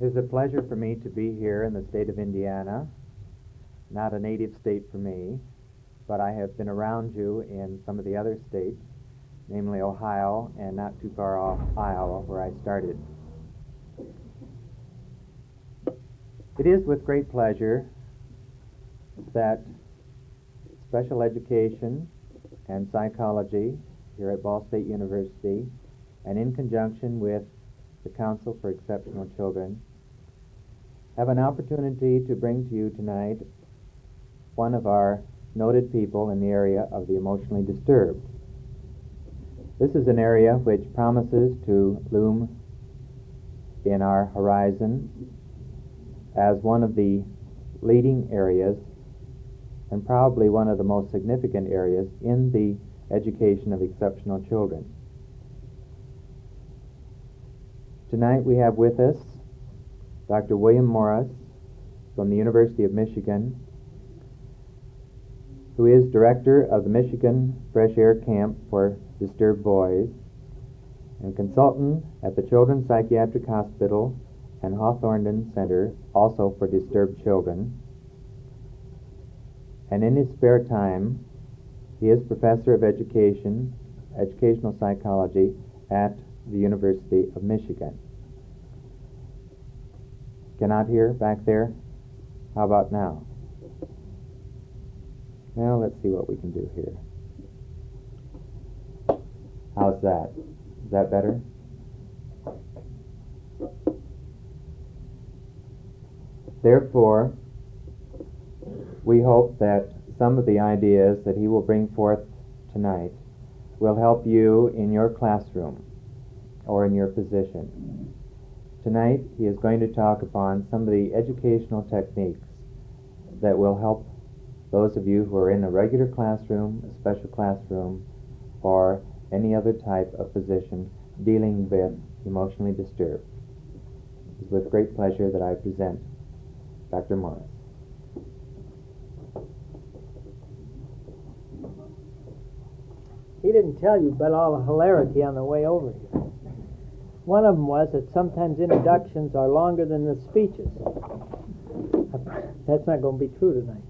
It is a pleasure for me to be here in the state of Indiana, not a native state for me, but I have been around you in some of the other states, namely Ohio and not too far off Iowa, where I started. It is with great pleasure that special education and psychology here at Ball State University, and in conjunction with the Council for Exceptional Children, have an opportunity to bring to you tonight one of our noted people in the area of the emotionally disturbed. This is an area which promises to loom in our horizon as one of the leading areas and probably one of the most significant areas in the education of exceptional children. Tonight we have with us Dr. William Morris from the University of Michigan, who is director of the Michigan Fresh Air Camp for Disturbed Boys and consultant at the Children's Psychiatric Hospital and Hawthornden Center, also for disturbed children. And in his spare time, he is professor of educational psychology at the University of Michigan. Cannot hear back there? How about now? Now let's see what we can do here. How's that? Is that better? Therefore, we hope that some of the ideas that he will bring forth tonight will help you in your classroom or in your position. Tonight, he is going to talk upon some of the educational techniques that will help those of you who are in a regular classroom, a special classroom, or any other type of position dealing with emotionally disturbed. It is with great pleasure that I present Dr. Morris. He didn't tell you about all the hilarity on the way over here. One of them was that sometimes introductions are longer than the speeches. That's not going to be true tonight.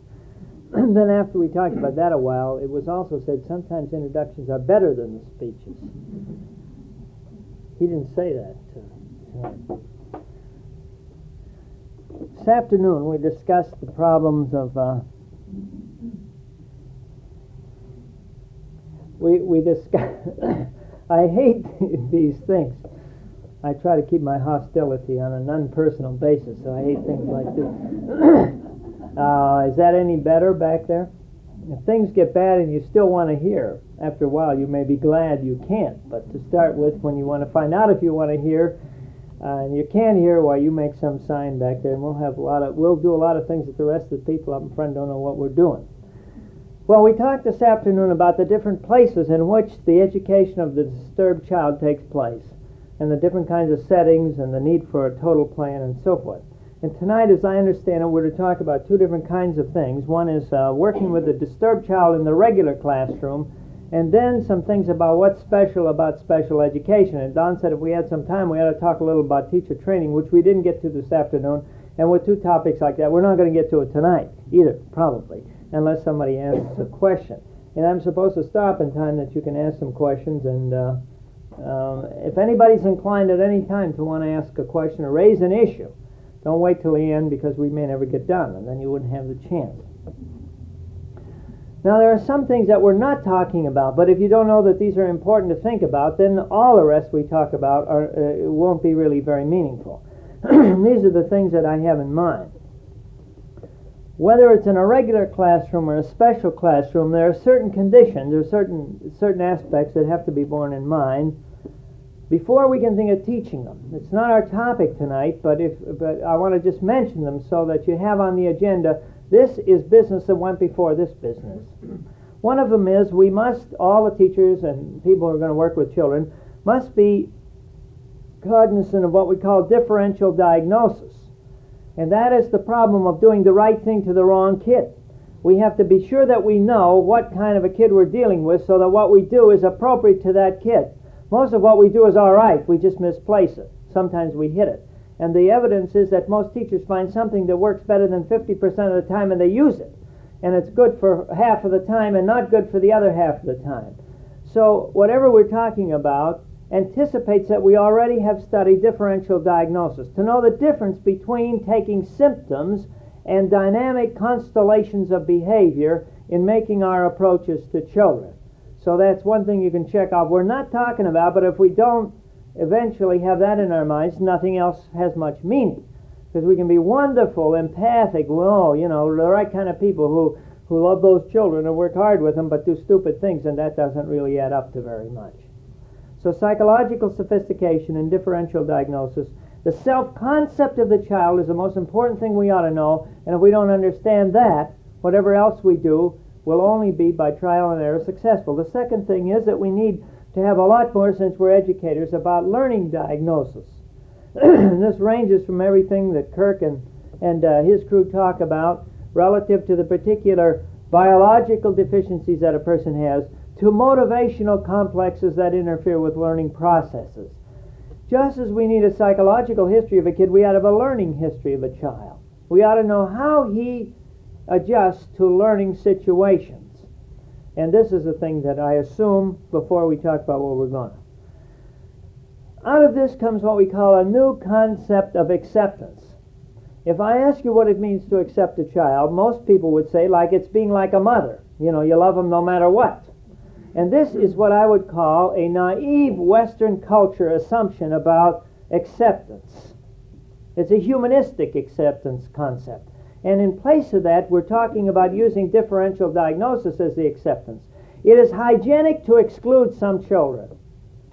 Then after we talked about that a while, it was also said sometimes introductions are better than the speeches. He didn't say that tonight. This afternoon we discussed the problems of we discussed I hate these things. I try to keep my hostility on an unpersonal basis, so I hate things like this. Is that any better back there? If things get bad and you still want to hear, after a while you may be glad you can't. But to start with, when you want to find out if you want to hear, and you can't hear, well, you make some sign back there, and we'll do a lot of things that the rest of the people up in front don't know what we're doing. Well, we talked this afternoon about the different places in which the education of the disturbed child takes place, and the different kinds of settings, and the need for a total plan, and so forth. And tonight, as I understand it, we're to talk about two different kinds of things. One is working with a disturbed child in the regular classroom, and then some things about what's special about special education. And Don said if we had some time, we ought to talk a little about teacher training, which we didn't get to this afternoon. And with two topics like that, we're not going to get to it tonight either, probably, unless somebody asks a question. And I'm supposed to stop in time that you can ask some questions. And if anybody's inclined at any time to want to ask a question or raise an issue, don't wait till the end, because we may never get done, and then you wouldn't have the chance. Now, there are some things that we're not talking about, but if you don't know that these are important to think about, then all the rest we talk about won't be really very meaningful. These are the things that I have in mind. Whether it's in a regular classroom or a special classroom, there are certain conditions, there are certain aspects that have to be borne in mind before we can think of teaching them. It's not our topic tonight, but I want to just mention them so that you have on the agenda, this is business that went before this business. One of them is all the teachers and people who are going to work with children must be cognizant of what we call differential diagnosis. And that is the problem of doing the right thing to the wrong kid. We have to be sure that we know what kind of a kid we're dealing with so that what we do is appropriate to that kid. Most of what we do is all right. We just misplace it. Sometimes we hit it. And the evidence is that most teachers find something that works better than 50% of the time and they use it. And it's good for half of the time and not good for the other half of the time. So whatever we're talking about anticipates that we already have studied differential diagnosis to know the difference between taking symptoms and dynamic constellations of behavior in making our approaches to children. So that's one thing you can check off. We're not talking about, but if we don't eventually have that in our minds, nothing else has much meaning. Because we can be wonderful, empathic, well, you know, the right kind of people who love those children and work hard with them, but do stupid things, and that doesn't really add up to very much. So psychological sophistication and differential diagnosis, the self-concept of the child is the most important thing we ought to know, and if we don't understand that, whatever else we do will only be by trial and error successful. The second thing is that we need to have a lot more, since we're educators, about learning diagnosis. This ranges from everything that Kirk and his crew talk about relative to the particular biological deficiencies that a person has to motivational complexes that interfere with learning processes. Just as we need a psychological history of a kid, we ought to have a learning history of a child. We ought to know how he adjusts to learning situations. And this is the thing that I assume before we talk about what we're going to. Out of this comes what we call a new concept of acceptance. If I ask you what it means to accept a child, most people would say, like it's being like a mother. You know, you love them no matter what. And this is what I would call a naive Western culture assumption about acceptance. It's a humanistic acceptance concept. And in place of that, we're talking about using differential diagnosis as the acceptance. It is hygienic to exclude some children,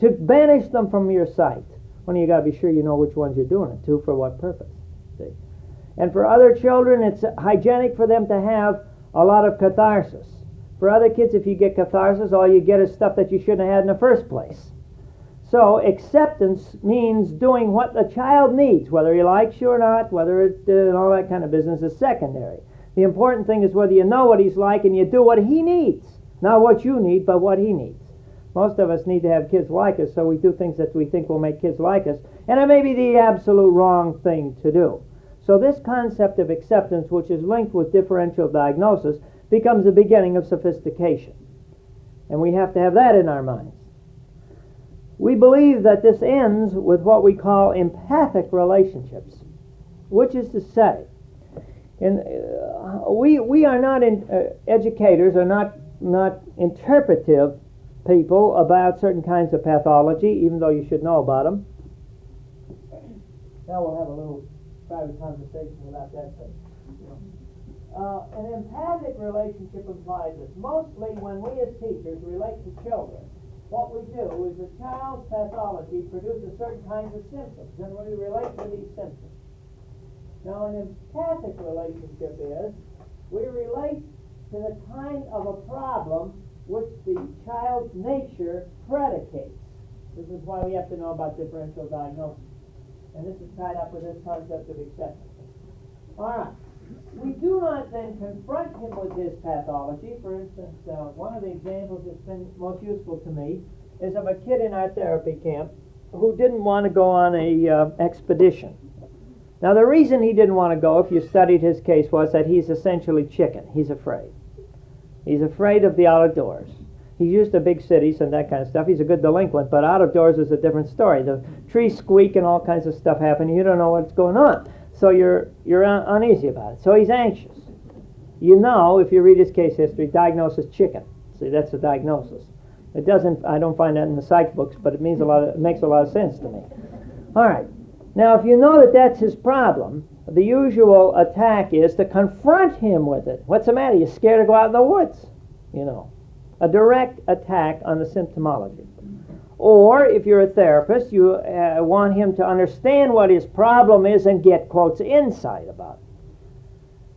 to banish them from your sight. Only you got to be sure you know which ones you're doing it to, for what purpose. See? And for other children, it's hygienic for them to have a lot of catharsis. For other kids, if you get catharsis, all you get is stuff that you shouldn't have had in the first place. So acceptance means doing what the child needs, whether he likes you or not, whether it all that kind of business is secondary. The important thing is whether you know what he's like and you do what he needs. Not what you need, but what he needs. Most of us need to have kids like us, so we do things that we think will make kids like us, and it may be the absolute wrong thing to do. So this concept of acceptance, which is linked with differential diagnosis, becomes the beginning of sophistication. And we have to have that in our minds. We believe that this ends with what we call empathic relationships, which is to say, we are not educators, are not interpretive people about certain kinds of pathology, even though you should know about them. Now we'll have a little private conversation about that thing. An empathic relationship implies this. Mostly when we as teachers relate to children, what we do is the child's pathology produces certain kinds of symptoms, and we relate to these symptoms. Now an empathic relationship is we relate to the kind of a problem which the child's nature predicates. This is why we have to know about differential diagnosis. And this is tied up with this concept of acceptance. All right. We do not then confront him with his pathology. For instance, one of the examples that's been most useful to me is of a kid in our therapy camp who didn't want to go on a expedition. Now, the reason he didn't want to go, if you studied his case, was that he's essentially chicken. He's afraid. He's afraid of the outdoors. He's used to big cities and that kind of stuff. He's a good delinquent, but out of doors is a different story. The trees squeak and all kinds of stuff happen. You don't know what's going on. So you're uneasy about it. So he's anxious. You know, if you read his case history, diagnosis chicken. See, that's a diagnosis. It doesn't. I don't find that in the psych books, but it means it makes a lot of sense to me. All right. Now, if you know that that's his problem, the usual attack is to confront him with it. What's the matter? You're scared to go out in the woods. You know, a direct attack on the symptomology. Or, if you're a therapist, you want him to understand what his problem is and get, quotes, insight about it.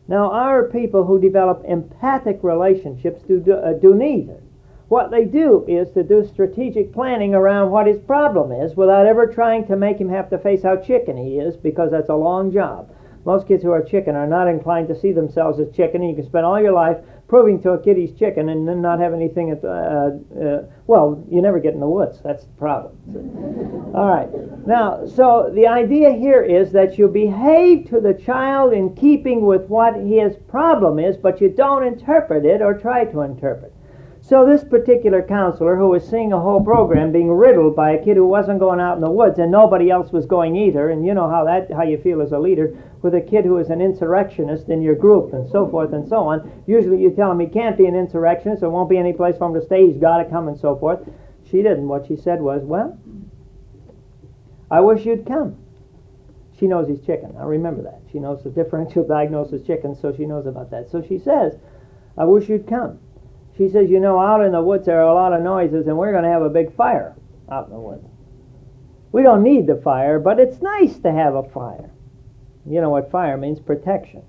Now, our people who develop empathic relationships do neither. What they do is to do strategic planning around what his problem is without ever trying to make him have to face how chicken he is, because that's a long job. Most kids who are chicken are not inclined to see themselves as chicken, and you can spend all your life proving to a kid he's chicken and then not have anything well, you never get in the woods. That's the problem. All right. Now, so the idea here is that you behave to the child in keeping with what his problem is, but you don't interpret it or try to interpret. So this particular counselor, who was seeing a whole program being riddled by a kid who wasn't going out in the woods and nobody else was going either, and you know how you feel as a leader with a kid who is an insurrectionist in your group and so forth and so on. Usually you tell him he can't be an insurrectionist, there won't be any place for him to stay, he's got to come and so forth. She didn't. What she said was, well, I wish you'd come. She knows he's chicken. Now remember that. She knows the differential diagnosis chicken, so she knows about that. So she says, I wish you'd come. She says, you know, out in the woods there are a lot of noises, and we're going to have a big fire out in the woods. We don't need the fire, but it's nice to have a fire. You know what fire means? Protection.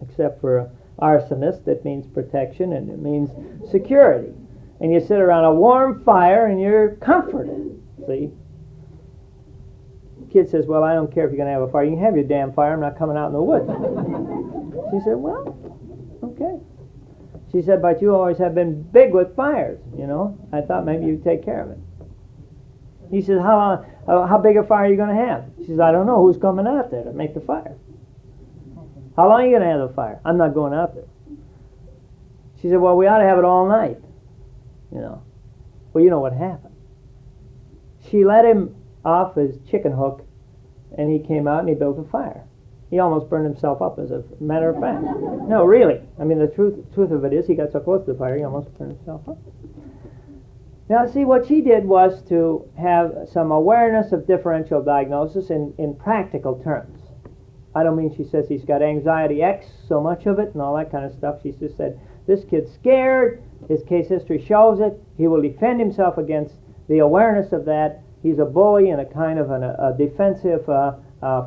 Except for an arsonist, it means protection, and it means security. And you sit around a warm fire, and you're comforted. See? The kid says, well, I don't care if you're going to have a fire. You can have your damn fire. I'm not coming out in the woods. She said, well, okay. She said, but you always have been big with fires, you know. I thought maybe you'd take care of it. He says, how big a fire are you going to have? She says, I don't know. Who's coming out there to make the fire? How long are you going to have the fire? I'm not going out there. She said, well, we ought to have it all night, you know. Well, you know what happened. She let him off his chicken hook, and he came out and he built a fire. He almost burned himself up, as a matter of fact. No, really. I mean, the truth of it is he got so close to the fire, he almost burned himself up. Now, see, what she did was to have some awareness of differential diagnosis in practical terms. I don't mean she says he's got anxiety X, so much of it, and all that kind of stuff. She just said, this kid's scared, his case history shows it, he will defend himself against the awareness of that. He's a bully and a kind of a defensive,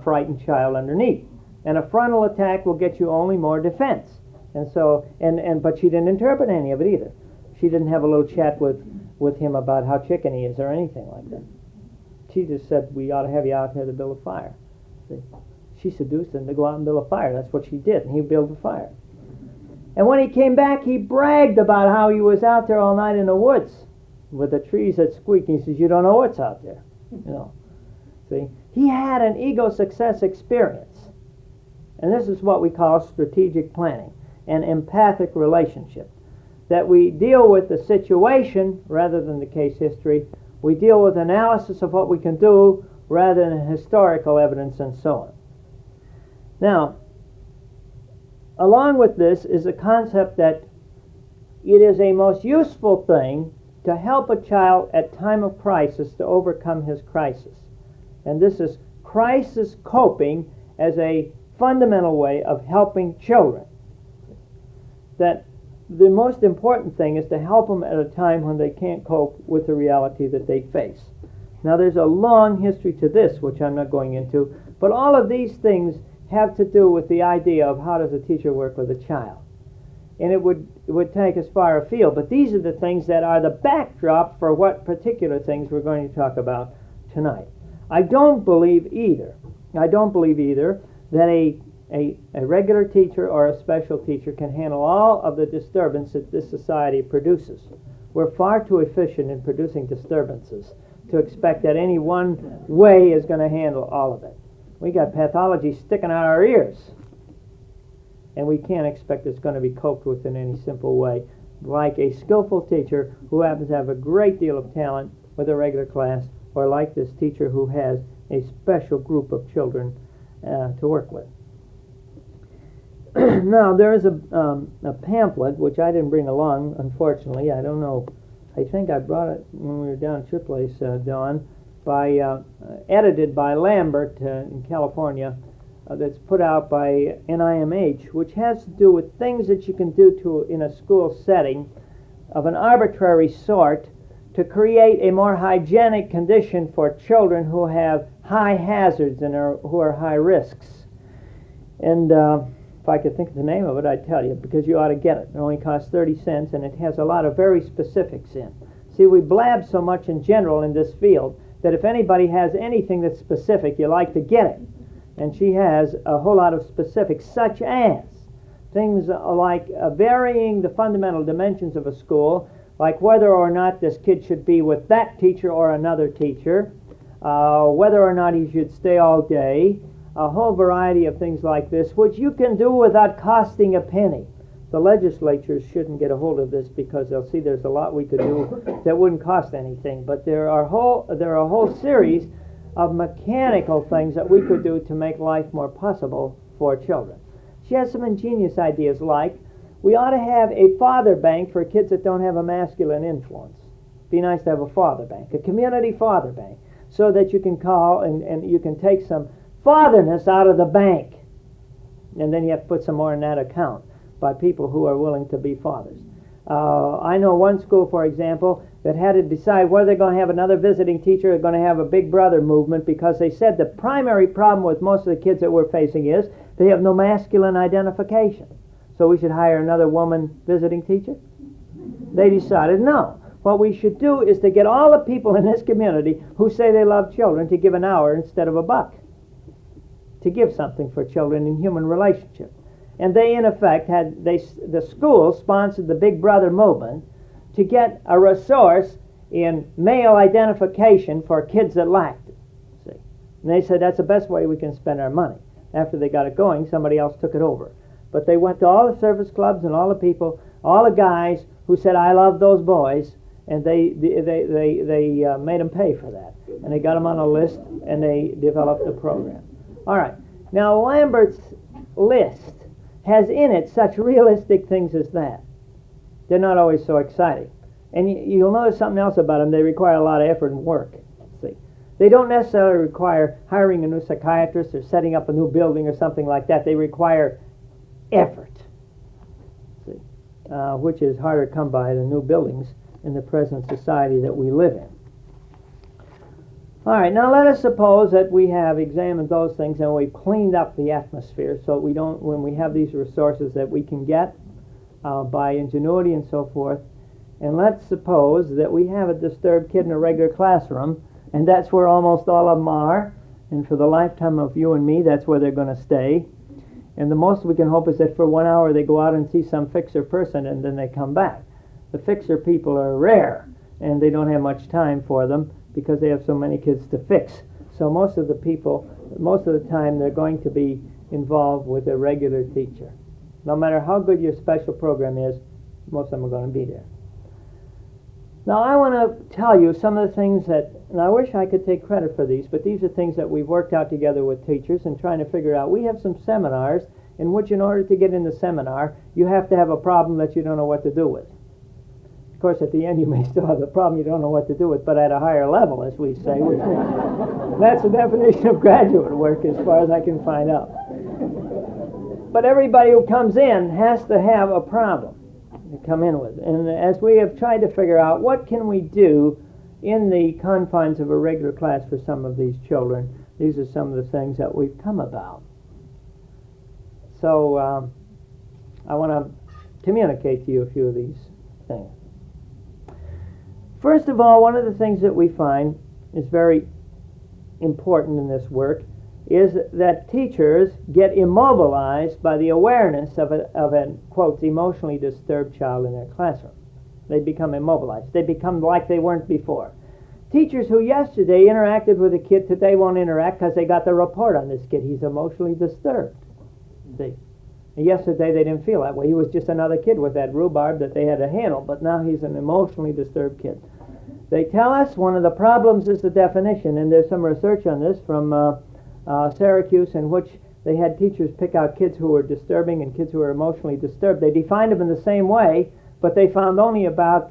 frightened child underneath. And a frontal attack will get you only more defense. And so, but she didn't interpret any of it either. She didn't have a little chat with him about how chicken he is or anything like that. She just said, we ought to have you out here to build a fire. See? She seduced him to go out and build a fire. That's what she did, and he built a fire. And when he came back, he bragged about how he was out there all night in the woods with the trees that squeak. And he says, you don't know what's out there. You know. See? He had an ego success experience. And this is what we call strategic planning, an empathic relationship. That we deal with the situation rather than the case history. We deal with analysis of what we can do rather than historical evidence and so on. Now, along with this is a concept that it is a most useful thing to help a child at time of crisis to overcome his crisis. And this is crisis coping as a fundamental way of helping children. That the most important thing is to help them at a time when they can't cope with the reality that they face. Now there's a long history to this, which I'm not going into, but all of these things have to do with the idea of how does a teacher work with a child. And it would take us far afield, but these are the things that are the backdrop for what particular things we're going to talk about tonight. I don't believe either that a regular teacher or a special teacher can handle all of the disturbance that this society produces. We're far too efficient in producing disturbances to expect that any one way is going to handle all of it. We got pathology sticking out our ears, and we can't expect it's going to be coped with in any simple way, like a skillful teacher who happens to have a great deal of talent with a regular class, or like this teacher who has a special group of children to work with. Now, there is a pamphlet, which I didn't bring along, unfortunately. I don't know. I think I brought it when we were down at your place, Dawn, edited by Lambert in California, that's put out by NIMH, which has to do with things that you can do in a school setting of an arbitrary sort to create a more hygienic condition for children who have high hazards and who are high risks. And if I could think of the name of it, I'd tell you, because you ought to get it. It only costs 30 cents, and it has a lot of very specifics in. See, we blab so much in general in this field that if anybody has anything that's specific, you like to get it. And she has a whole lot of specifics, such as things like varying the fundamental dimensions of a school, like whether or not this kid should be with that teacher or another teacher, whether or not he should stay all day, a whole variety of things like this, which you can do without costing a penny. The legislatures shouldn't get a hold of this because they'll see there's a lot we could do that wouldn't cost anything. But there are a whole series of mechanical things that we could do to make life more possible for children. She has some ingenious ideas like we ought to have a father bank for kids that don't have a masculine influence. Be nice to have a father bank, a community father bank, so that you can call and you can take some fatherness out of the bank. And then you have to put some more in that account by people who are willing to be fathers. I know one school, for example, that had to decide whether they're going to have another visiting teacher or going to have a big brother movement because they said the primary problem with most of the kids that we're facing is they have no masculine identification. So we should hire another woman visiting teacher? They decided no. What we should do is to get all the people in this community who say they love children to give an hour instead of a buck. To give something for children in human relationship. And they, in effect, the school sponsored the Big Brother movement to get a resource in male identification for kids that lacked it. See? And they said that's the best way we can spend our money. After they got it going, somebody else took it over. But they went to all the service clubs and all the people, all the guys who said, I love those boys, and they made them pay for that. And they got them on a list, and they developed a program. All right. Now, Lambert's list has in it such realistic things as that. They're not always so exciting. And you'll notice something else about them. They require a lot of effort and work. See, they don't necessarily require hiring a new psychiatrist or setting up a new building or something like that. They require effort, see, which is harder to come by than new buildings in the present society that we live in. All right, now let us suppose that we have examined those things and we've cleaned up the atmosphere so we don't, when we have these resources that we can get by ingenuity and so forth, and let's suppose that we have a disturbed kid in a regular classroom, and that's where almost all of them are, and for the lifetime of you and me, that's where they're going to stay. And the most we can hope is that for 1 hour they go out and see some fixer person and then they come back. The fixer people are rare, and they don't have much time for them, because they have so many kids to fix. So most of the people, most of the time, they're going to be involved with a regular teacher. No matter how good your special program is, most of them are going to be there. Now I want to tell you some of the things that, and I wish I could take credit for these, but these are things that we've worked out together with teachers and trying to figure out. We have some seminars in which in order to get in the seminar, you have to have a problem that you don't know what to do with. Of course, at the end, you may still have the problem you don't know what to do with, but at a higher level, as we say. That's the definition of graduate work, as far as I can find out. But everybody who comes in has to have a problem to come in with. And as we have tried to figure out, what can we do in the confines of a regular class for some of these children, these are some of the things that we've come about. So I want to communicate to you a few of these things. First of all, one of the things that we find is very important in this work is that teachers get immobilized by the awareness of a quote, emotionally disturbed child in their classroom. They become immobilized. They become like they weren't before. Teachers who yesterday interacted with a kid today won't interact because they got the report on this kid. He's emotionally disturbed. See? And yesterday they didn't feel that way. He was just another kid with that rhubarb that they had to handle, but now he's an emotionally disturbed kid. They tell us one of the problems is the definition, and there's some research on this from Syracuse in which they had teachers pick out kids who were disturbing and kids who were emotionally disturbed. They defined them in the same way, but they found only about,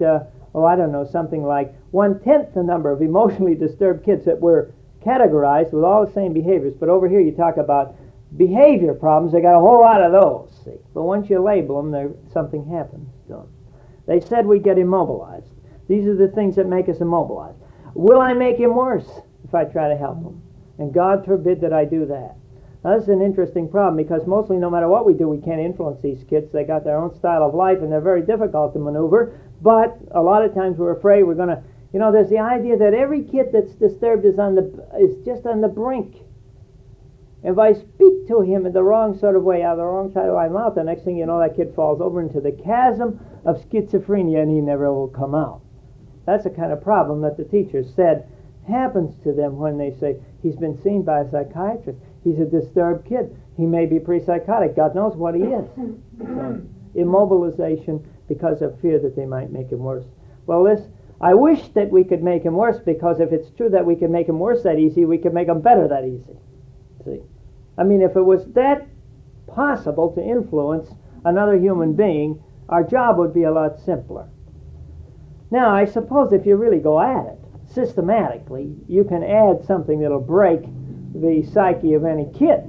something like 1/10 the number of emotionally disturbed kids that were categorized with all the same behaviors. But over here you talk about behavior problems, they got a whole lot of those, see. But once you label them, something happens to them. They said we get immobilized. These are the things that make us immobilized. Will I make him worse if I try to help him? And God forbid that I do that. Now, this is an interesting problem because mostly no matter what we do, we can't influence these kids. They got their own style of life and they're very difficult to maneuver. But a lot of times we're afraid we're going to, there's the idea that every kid that's disturbed is just on the brink If I speak to him in the wrong sort of way, out of the wrong side of my mouth, the next thing you know, that kid falls over into the chasm of schizophrenia and he never will come out. That's the kind of problem that the teacher said happens to them when they say, he's been seen by a psychiatrist. He's a disturbed kid. He may be pre-psychotic. God knows what he is. So, immobilization because of fear that they might make him worse. Well, I wish that we could make him worse, because if it's true that we could make him worse that easy, we could make him better that easy. See? I mean, if it was that possible to influence another human being, our job would be a lot simpler. Now, I suppose if you really go at it systematically, you can add something that'll break the psyche of any kid.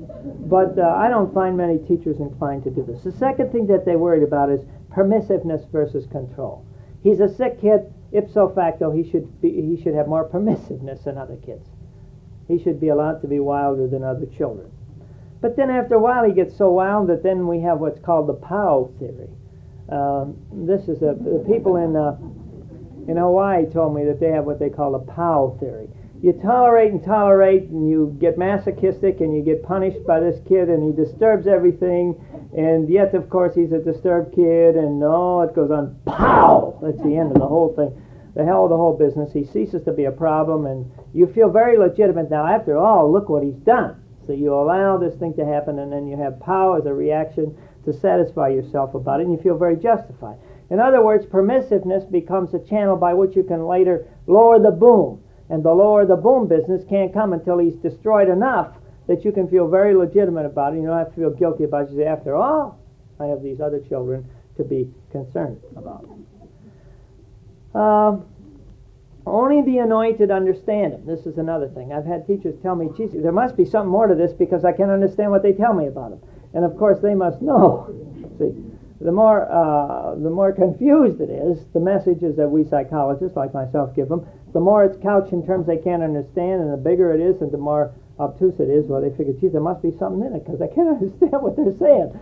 But I don't find many teachers inclined to do this. The second thing that they're worried about is permissiveness versus control. He's a sick kid. Ipso facto, he should have more permissiveness than other kids. He should be allowed to be wilder than other children. But then after a while, he gets so wild that then we have what's called the POW theory. This is the people in Hawaii told me that they have what they call the POW theory. You tolerate, and you get masochistic, and you get punished by this kid, and he disturbs everything, and yet, of course, he's a disturbed kid, and it goes on, POW! That's the end of the whole thing. The hell of the whole business. He ceases to be a problem, and you feel very legitimate. Now, after all, look what he's done. So you allow this thing to happen, and then you have POW as a reaction to satisfy yourself about it, and you feel very justified. In other words, permissiveness becomes a channel by which you can later lower the boom. And the lower the boom business can't come until he's destroyed enough that you can feel very legitimate about it. You don't have to feel guilty about it. You say, after all, I have these other children to be concerned about. Only the anointed understand him. This is another thing. I've had teachers tell me, geez, there must be something more to this because I can't understand what they tell me about him. And of course they must know. See, the more confused it is, the messages that we psychologists like myself give them, the more it's couched in terms they can't understand, and the bigger it is and the more obtuse it is, well, they figure, geez, there must be something in it because I can't understand what they're saying.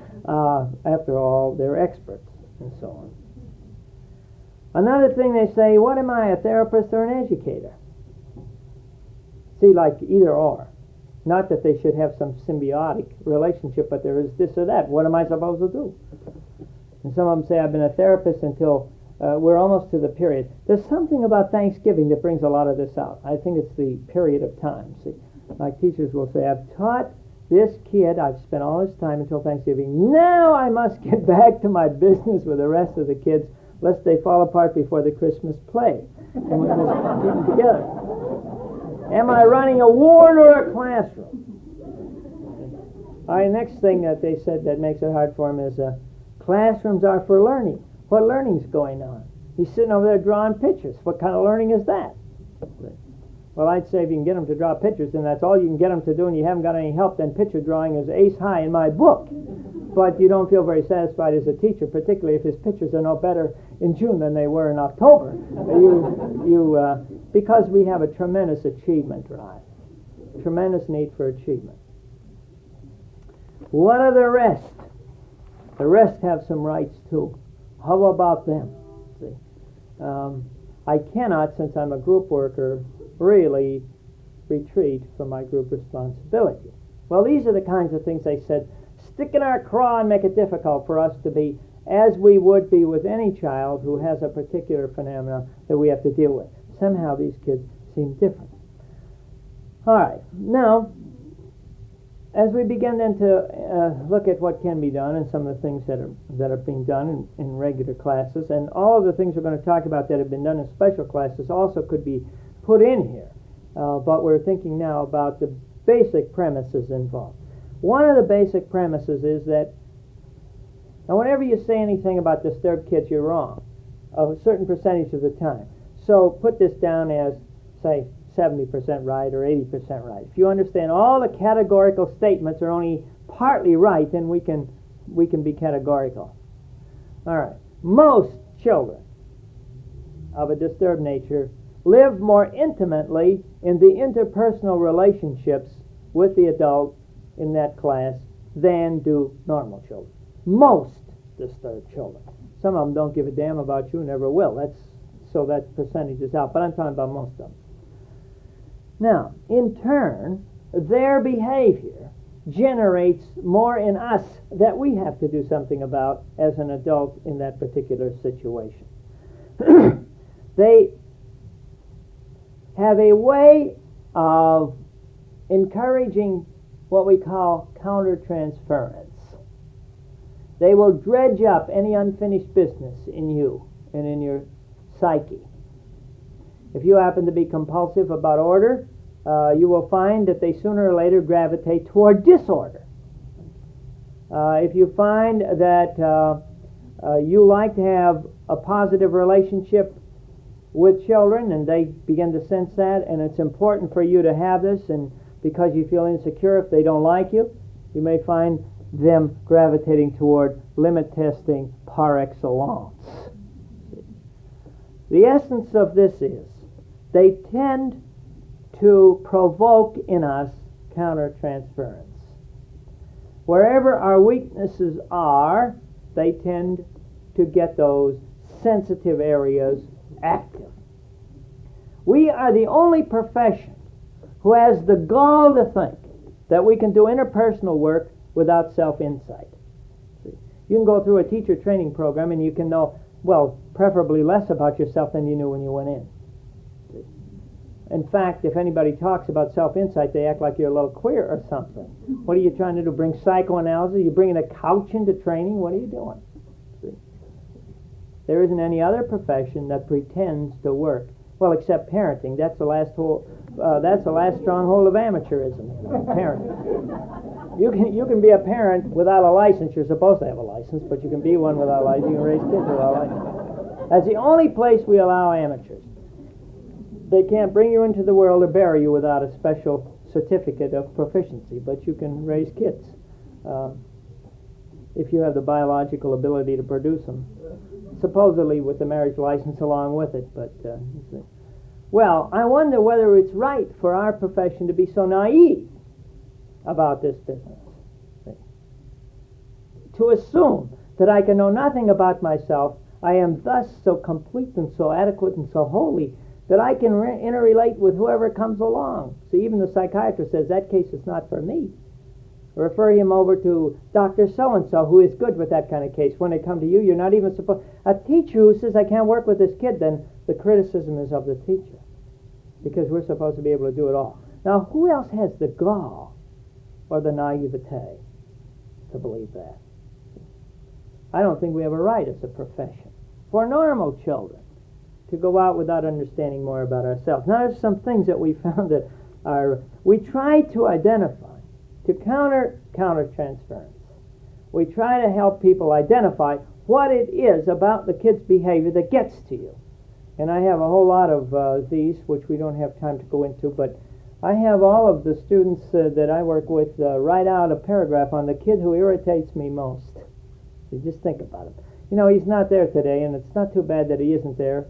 After all, they're experts and so on. Another thing they say, what am I, a therapist or an educator? See, like either or. Not that they should have some symbiotic relationship, but there is this or that. What am I supposed to do? And some of them say, I've been a therapist until we're almost to the period. There's something about Thanksgiving that brings a lot of this out. I think it's the period of time. See, like teachers will say, I've taught this kid, I've spent all this time until Thanksgiving. Now I must get back to my business with the rest of the kids, lest they fall apart before the Christmas play. And we're just keep them together. Am I running a ward or a classroom? All right, next thing that they said that makes it hard for him is classrooms are for learning. What learning's going on? He's sitting over there drawing pictures. What kind of learning is that? Well, I'd say if you can get him to draw pictures, and that's all you can get him to do, and you haven't got any help, then picture drawing is ace high in my book. But you don't feel very satisfied as a teacher, particularly if his pictures are no better in June than they were in October. Because we have a tremendous achievement drive, tremendous need for achievement. What of the rest? The rest have some rights too. How about them? See, I cannot, since I'm a group worker, really retreat from my group responsibility. Well, these are the kinds of things they said stick in our craw and make it difficult for us to be as we would be with any child who has a particular phenomenon that we have to deal with. Somehow these kids seem different. All right, now, as we begin then to look at what can be done and some of the things that are being done in regular classes, and all of the things we're going to talk about that have been done in special classes also could be put in here. But we're thinking now about the basic premises involved. One of the basic premises is that, now whenever you say anything about disturbed kids, you're wrong a certain percentage of the time. So put this down as, say, 70% right or 80% right. If you understand all the categorical statements are only partly right, then we can be categorical. All right. Most children of a disturbed nature live more intimately in the interpersonal relationships with the adult in that class than do normal children. Most disturbed children. Some of them don't give a damn about you, never will. So that percentage is out, but I'm talking about most of them. Now, in turn, their behavior generates more in us that we have to do something about as an adult in that particular situation. They have a way of encouraging what we call countertransference. They will dredge up any unfinished business in you and in your psyche. If you happen to be compulsive about order, you will find that they sooner or later gravitate toward disorder. If you find that you like to have a positive relationship with children, and they begin to sense that, and it's important for you to have this, and because you feel insecure if they don't like you, you may find them gravitating toward limit testing par excellence. The essence of this is they tend to provoke in us countertransference. Wherever our weaknesses are, they tend to get those sensitive areas active. We are the only profession who has the gall to think that we can do interpersonal work without self-insight. You can go through a teacher training program and you can know, well, preferably less about yourself than you knew when you went in. In fact, if anybody talks about self-insight, they act like you're a little queer or something. What are you trying to do? Bring psychoanalysis? Are you bringing a couch into training? What are you doing? See? There isn't any other profession that pretends to work. Well, except parenting. That's the last stronghold of amateurism. Parenting. You can be a parent without a license. You're supposed to have a license, but you can be one without a license. You can raise kids without a license. That's the only place we allow amateurs. They can't bring you into the world or bury you without a special certificate of proficiency, but you can raise kids if you have the biological ability to produce them, supposedly with the marriage license along with it. But you see. Well, I wonder whether it's right for our profession to be so naive about this business. See? To assume that I can know nothing about myself, I am thus so complete and so adequate and so holy that I can interrelate with whoever comes along. See, even the psychiatrist says that case is not for me. Refer him over to Dr. So-and-so, who is good with that kind of case. When they come to you, you're not even supposed... A teacher who says, I can't work with this kid, then the criticism is of the teacher, because we're supposed to be able to do it all. Now, who else has the gall or the naivete to believe that? I don't think we have a right as a profession for normal children to go out without understanding more about ourselves. Now, there's some things that we found that we try to identify to countertransference. We try to help people identify what it is about the kid's behavior that gets to you. And I have a whole lot of these, which we don't have time to go into, but I have all of the students that I work with write out a paragraph on the kid who irritates me most. You just think about it. You know, he's not there today, and it's not too bad that he isn't there.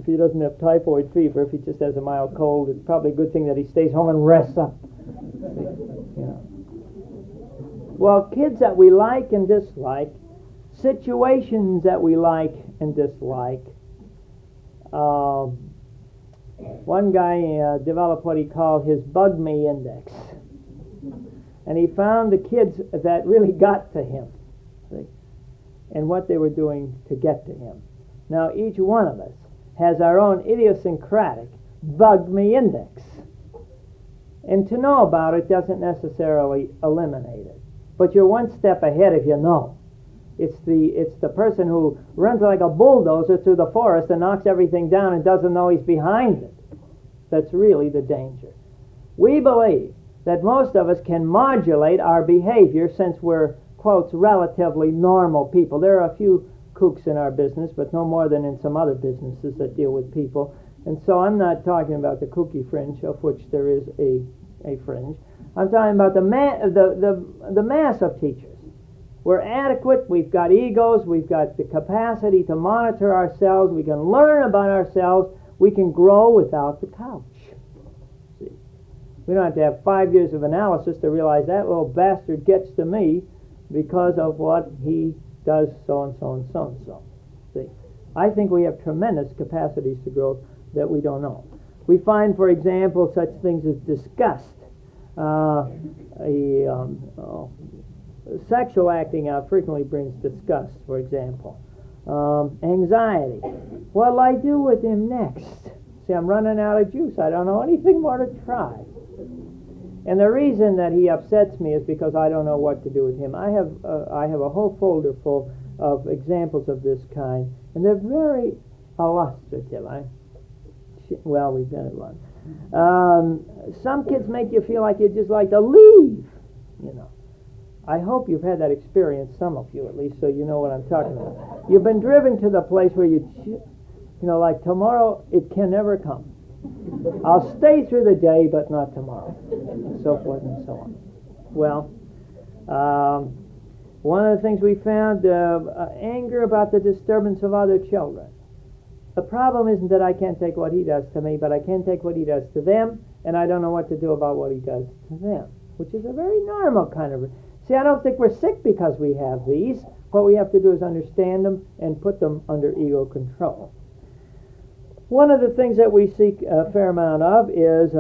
If he doesn't have typhoid fever, if he just has a mild cold, it's probably a good thing that he stays home and rests up. You know. Well, kids that we like and dislike, situations that we like and dislike. One guy developed what he called his bug me index. And he found the kids that really got to him, see, and what they were doing to get to him. Now, each one of us has our own idiosyncratic bug me index. And to know about it doesn't necessarily eliminate it. But you're one step ahead if you know. It's the person who runs like a bulldozer through the forest and knocks everything down and doesn't know he's behind it. That's really the danger. We believe that most of us can modulate our behavior since we're, quotes, relatively normal people. There are a few kooks in our business, but no more than in some other businesses that deal with people. And so I'm not talking about the kooky fringe, of which there is a fringe. I'm talking about the mass of teachers. We're adequate, we've got egos, we've got the capacity to monitor ourselves, we can learn about ourselves, we can grow without the couch. See? We don't have to have 5 years of analysis to realize that little bastard gets to me because of what he does so and so and so and so. See? I think we have tremendous capacities to grow that we don't know. We find, for example, such things as disgust. Sexual acting out frequently brings disgust, for example. Anxiety. What'll I do with him next? See, I'm running out of juice. I don't know anything more to try. And the reason that he upsets me is because I don't know what to do with him. I have a whole folder full of examples of this kind, and they're very illustrative. Well, we've done it once. Some kids make you feel like you'd just like to leave, you know. I hope you've had that experience, some of you at least, so you know what I'm talking about. You've been driven to the place where like tomorrow, it can never come. I'll stay through the day, but not tomorrow, and so forth and so on. Well, one of the things we found, anger about the disturbance of other children. The problem isn't that I can't take what he does to me, but I can take what he does to them, and I don't know what to do about what he does to them, which is a very normal kind of... See, I don't think we're sick because we have these. What we have to do is understand them and put them under ego control. One of the things that we seek a fair amount of is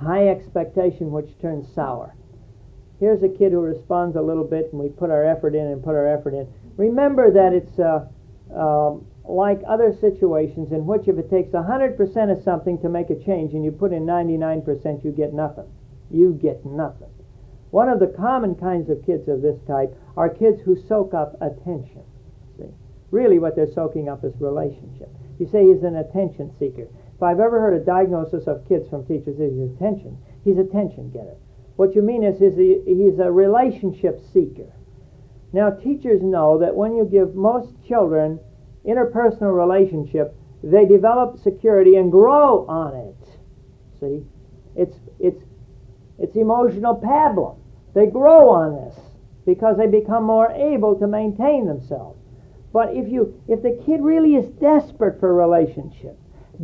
high expectation, which turns sour. Here's a kid who responds a little bit, and we put our effort in and put our effort in. Remember that it's like other situations in which if it takes 100% of something to make a change and you put in 99%, you get nothing. You get nothing. One of the common kinds of kids of this type are kids who soak up attention. See, really what they're soaking up is relationship. You say he's an attention seeker. If I've ever heard a diagnosis of kids from teachers, is attention. He's attention getter. What you mean is he's a relationship seeker. Now, teachers know that when you give most children interpersonal relationship, they develop security and grow on it. See, it's emotional pablum. They grow on this because they become more able to maintain themselves. But if the kid really is desperate for a relationship,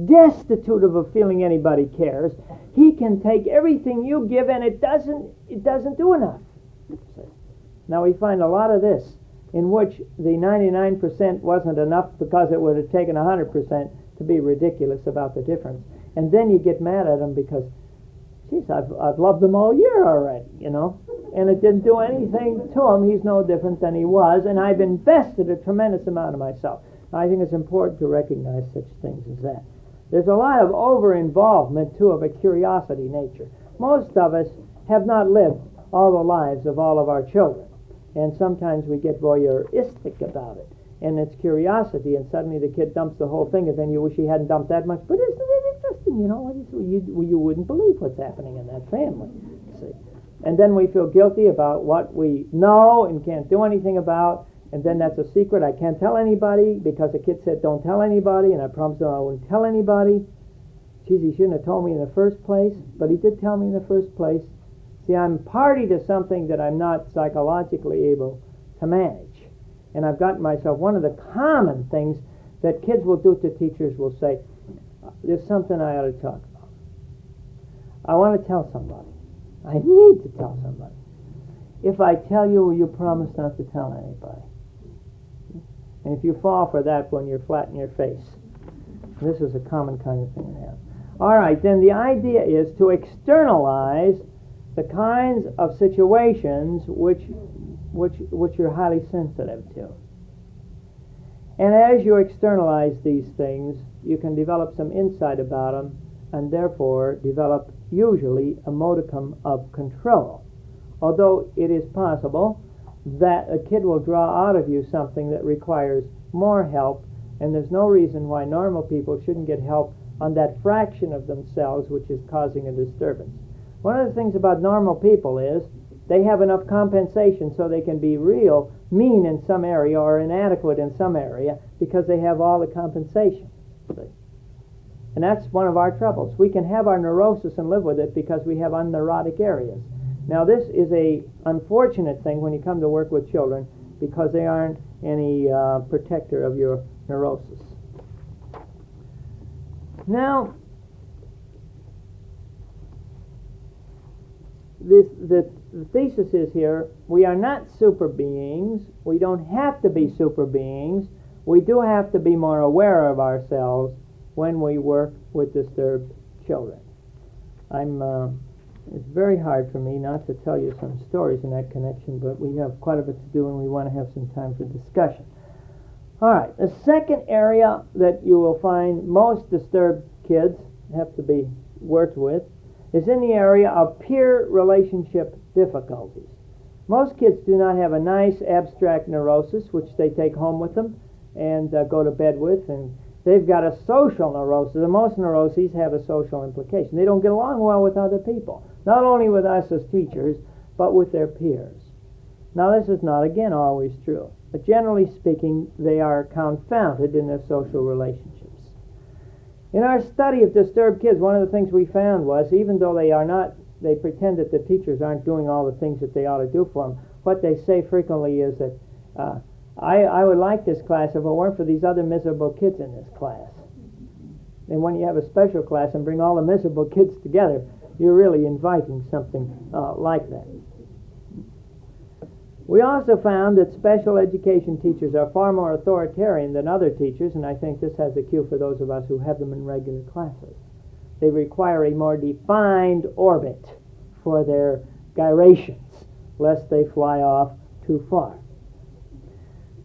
destitute of a feeling anybody cares, he can take everything you give and it doesn't do enough. Now we find a lot of this in which the 99% wasn't enough because it would have taken 100% to be ridiculous about the difference. And then you get mad at him because, geez, I've loved him all year already, you know, and it didn't do anything to him. He's no different than he was, and I've invested a tremendous amount of myself. I think it's important to recognize such things as that. There's a lot of over-involvement, too, of a curiosity nature. Most of us have not lived all the lives of all of our children, and sometimes we get voyeuristic about it, and it's curiosity, and suddenly the kid dumps the whole thing, and then you wish he hadn't dumped that much. But isn't it interesting, you know? You wouldn't believe what's happening in that family, see. And then we feel guilty about what we know and can't do anything about, and then that's a secret. I can't tell anybody because the kid said don't tell anybody, and I promised him I wouldn't tell anybody. Geez, he shouldn't have told me in the first place, but he did tell me in the first place. See, I'm party to something that I'm not psychologically able to manage. And I've gotten myself, one of the common things that kids will do to teachers will say, there's something I ought to talk about. I want to tell somebody. I need to tell somebody. If I tell you, will you promise not to tell anybody? And if you fall for that when you're flat in your face, this is a common kind of thing to have. All right, then the idea is to externalize the kinds of situations which you're highly sensitive to. And as you externalize these things, you can develop some insight about them and therefore develop usually a modicum of control. Although it is possible that a kid will draw out of you something that requires more help, and there's no reason why normal people shouldn't get help on that fraction of themselves which is causing a disturbance. One of the things about normal people is they have enough compensation so they can be real mean in some area or inadequate in some area because they have all the compensation. And that's one of our troubles. We can have our neurosis and live with it because we have unneurotic areas. Now this is a unfortunate thing when you come to work with children because they aren't any protector of your neurosis. Now, the thesis is here, we are not super beings. We don't have to be super beings. We do have to be more aware of ourselves when we work with disturbed children. I'm It's very hard for me not to tell you some stories in that connection, but we have quite a bit to do and we want to have some time for discussion. All right, the second area that you will find most disturbed kids have to be worked with is in the area of peer relationship difficulties. Most kids do not have a nice abstract neurosis which they take home with them and go to bed with, and they've got a social neurosis, and most neuroses have a social implication. They don't get along well with other people, not only with us as teachers, but with their peers. Now this is not, again, always true, but generally speaking, they are confounded in their social relationships. In our study of disturbed kids, one of the things we found was, even though they pretend that the teachers aren't doing all the things that they ought to do for them, what they say frequently is that, I would like this class if it weren't for these other miserable kids in this class. And when you have a special class and bring all the miserable kids together, you're really inviting something like that. We also found that special education teachers are far more authoritarian than other teachers, and I think this has a cue for those of us who have them in regular classes. They require a more defined orbit for their gyrations, lest they fly off too far.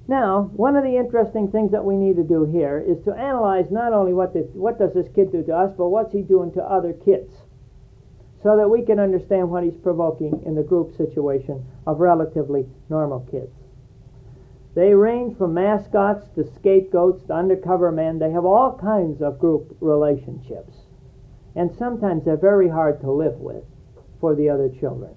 Now, one of the interesting things that we need to do here is to analyze not only what does this kid do to us, but what's he doing to other kids, so that we can understand what he's provoking in the group situation of relatively normal kids. They range from mascots to scapegoats to undercover men. They have all kinds of group relationships, and sometimes they're very hard to live with for the other children.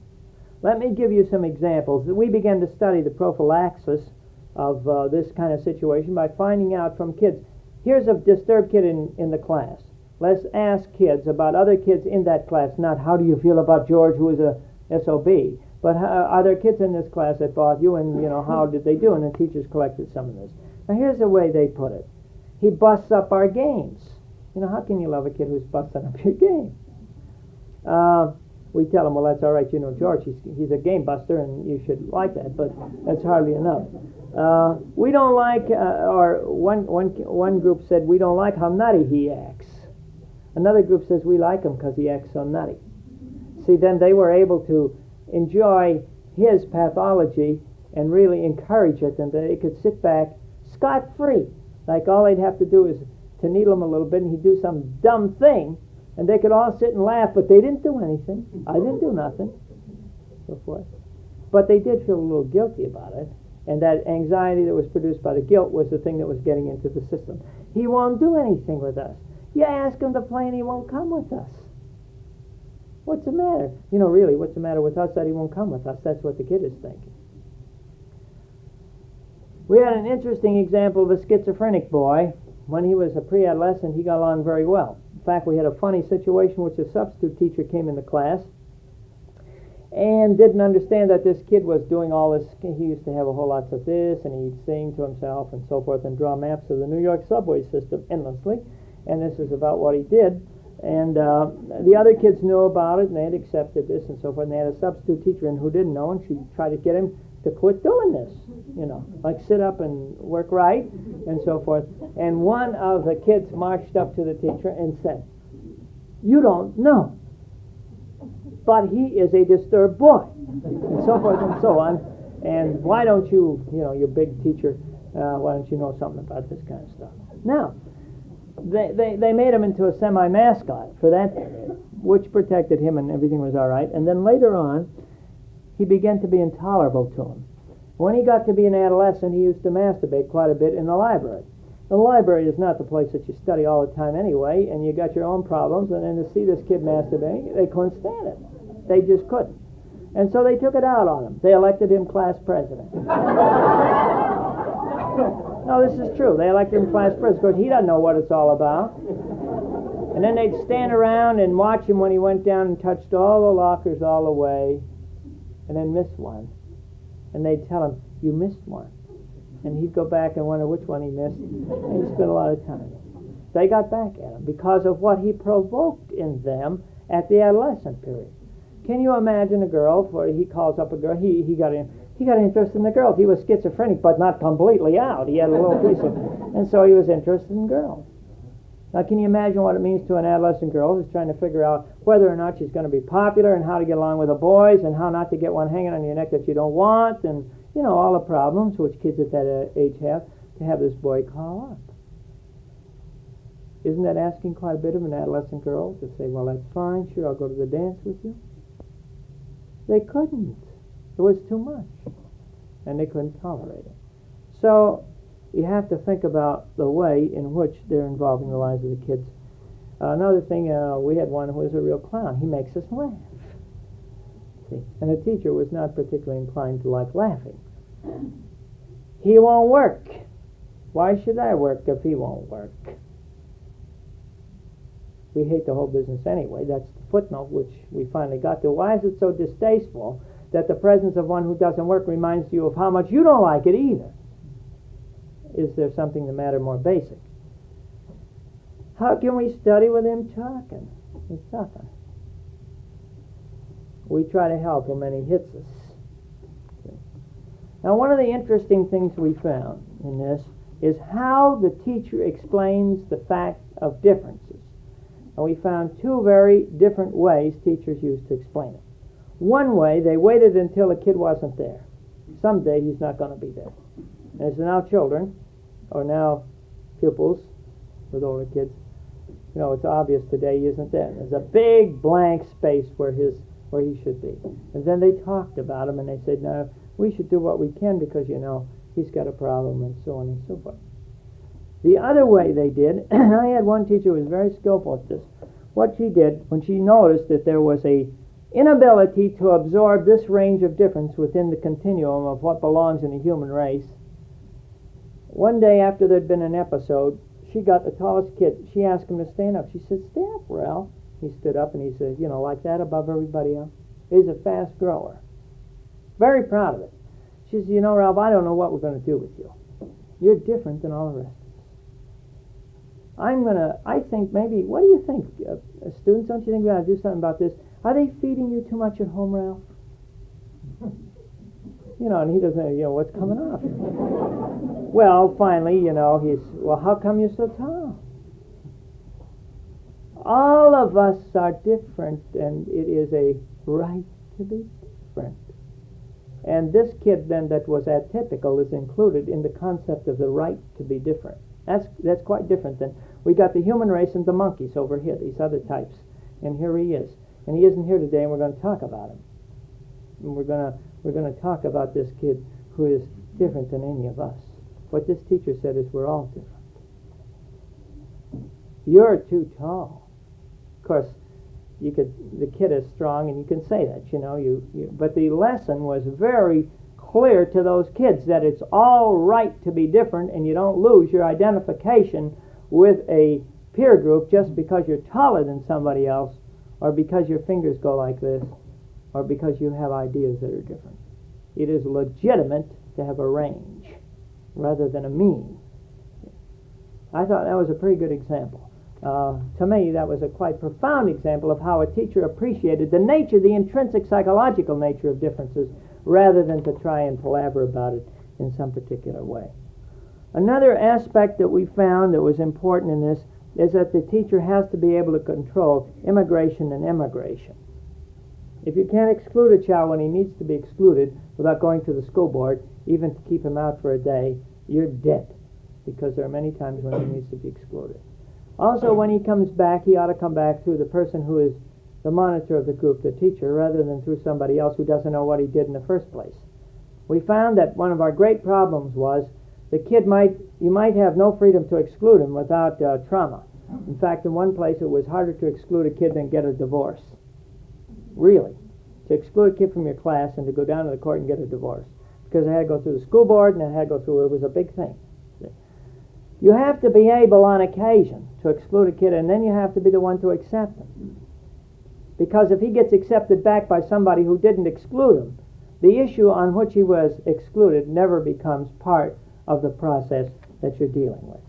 Let me give you some examples. We began to study the prophylaxis of this kind of situation by finding out from kids. Here's a disturbed kid in the class. Let's ask kids about other kids in that class, not how do you feel about George, who is a SOB, but are there kids in this class that bother you, and how did they do? And the teachers collected some of this. Now here's the way they put it. He busts up our games. How can you love a kid who's busting up your game? We tell him, well, that's all right, George, he's a game buster, and you should like that, but that's hardly enough. We don't like, or one group said, we don't like how nutty he acts. Another group says, we like him because he acts so nutty. See, then they were able to enjoy his pathology and really encourage it, and they could sit back scot-free. Like all they'd have to do is to needle him a little bit, and he'd do some dumb thing, and they could all sit and laugh, but they didn't do anything. I didn't do nothing, so forth. But they did feel a little guilty about it, and that anxiety that was produced by the guilt was the thing that was getting into the system. He won't do anything with us. You ask him to play and he won't come with us. What's the matter? Really, what's the matter with us that he won't come with us? That's what the kid is thinking. We had an interesting example of a schizophrenic boy. When he was a pre-adolescent, he got along very well. In fact, we had a funny situation which a substitute teacher came into class and didn't understand that this kid was doing all this. He used to have a whole lot of this, and he'd sing to himself and so forth and draw maps of the New York subway system endlessly. And this is about what he did. And the other kids knew about it, and they had accepted this and so forth. And they had a substitute teacher in who didn't know, and she tried to get him to quit doing this, like sit up and work right and so forth. And one of the kids marched up to the teacher and said, "You don't know, but he is a disturbed boy," and so forth and so on. And why don't you, you're big teacher, why don't you know something about this kind of stuff? Now, they made him into a semi-mascot for that period, which protected him and everything was all right. And then later on, he began to be intolerable to him. When he got to be an adolescent, he used to masturbate quite a bit in the library. The library is not the place that you study all the time anyway, and you got your own problems, and then to see this kid masturbating, they couldn't stand it. They just couldn't. And so they took it out on him. They elected him class president. No, this is true. They elected him class president because he doesn't know what it's all about. And then they'd stand around and watch him when he went down and touched all the lockers all the way, and then miss one. And they'd tell him, "You missed one." And he'd go back and wonder which one he missed. And he spent a lot of time. They got back at him because of what he provoked in them at the adolescent period. Can you imagine a girl, for he calls up a girl, he got interested in the girls. He was schizophrenic, but not completely out. He had a little piece of, and so he was interested in girls. Now, can you imagine what it means to an adolescent girl who's trying to figure out whether or not she's going to be popular and how to get along with the boys and how not to get one hanging on your neck that you don't want, and, you know, all the problems which kids at that age have, to have this boy call up? Isn't that asking quite a bit of an adolescent girl to say, well, that's fine, sure, I'll go to the dance with you? They couldn't. It was too much, and they couldn't tolerate it. So you have to think about the way in which they're involving the lives of the kids. Another thing, we had one who was a real clown. He makes us laugh. See? And the teacher was not particularly inclined to like laughing. He won't work. Why should I work if he won't work? We hate the whole business anyway. That's the footnote which we finally got to. Why is it so distasteful that the presence of one who doesn't work reminds you of how much you don't like it either? Is there something the matter more basic? How can we study with him talking? He's talking. We try to help him and he hits us. Now, one of the interesting things we found in this is how the teacher explains the fact of differences. And we found two very different ways teachers used to explain it. One way, they waited until the kid wasn't there. Someday he's not going to be there. And it's now children, or now pupils with older kids. You know, it's obvious today he isn't there. There's a big blank space where he should be. And then they talked about him and they said, no, we should do what we can because, you know, he's got a problem and so on and so forth. The other way they did, I had one teacher who was very skillful at this. What she did, when she noticed that there was a inability to absorb this range of difference within the continuum of what belongs in the human race, one day after there'd been an episode, she got the tallest kid. She asked him to stand up. She said, stand up, Ralph. He stood up and he said, you know, like that above everybody else. He's a fast grower. Very proud of it. She said, you know, Ralph, I don't know what we're going to do with you. You're different than all the rest of us. I think maybe, what do you think, students, don't you think we ought to do something about this? Are they feeding you too much at home, Ralph? You know, and he doesn't know, you know, what's coming off. Well, finally, you know, well, how come you're so tall? All of us are different, and it is a right to be different. And this kid, then, that was atypical is included in the concept of the right to be different. That's quite different than, we got the human race and the monkeys over here, these other types. And here he is. And he isn't here today, and we're going to talk about him. And we're going to talk about this kid who is different than any of us. What this teacher said is we're all different. You're too tall. Of course, the kid is strong, and you can say that, you know. But the lesson was very clear to those kids that it's all right to be different, and you don't lose your identification with a peer group just because you're taller than somebody else, or because your fingers go like this, or because you have ideas that are different. It is legitimate to have a range rather than a mean. I thought that was a pretty good example. To me, that was a quite profound example of how a teacher appreciated the nature, the intrinsic psychological nature of differences, rather than to try and palaver about it in some particular way. Another aspect that we found that was important in this is that the teacher has to be able to control immigration and emigration. If you can't exclude a child when he needs to be excluded without going to the school board, even to keep him out for a day, you're dead, because there are many times when he needs to be excluded. Also, when he comes back, he ought to come back through the person who is the monitor of the group, the teacher, rather than through somebody else who doesn't know what he did in the first place. We found that one of our great problems was the kid you might have no freedom to exclude him without trauma. In fact, in one place it was harder to exclude a kid than get a divorce. Really. To exclude a kid from your class and to go down to the court and get a divorce. Because it had to go through the school board and it had to go through, it was a big thing. You have to be able on occasion to exclude a kid, and then you have to be the one to accept him. Because if he gets accepted back by somebody who didn't exclude him, the issue on which he was excluded never becomes part of the process that you're dealing with.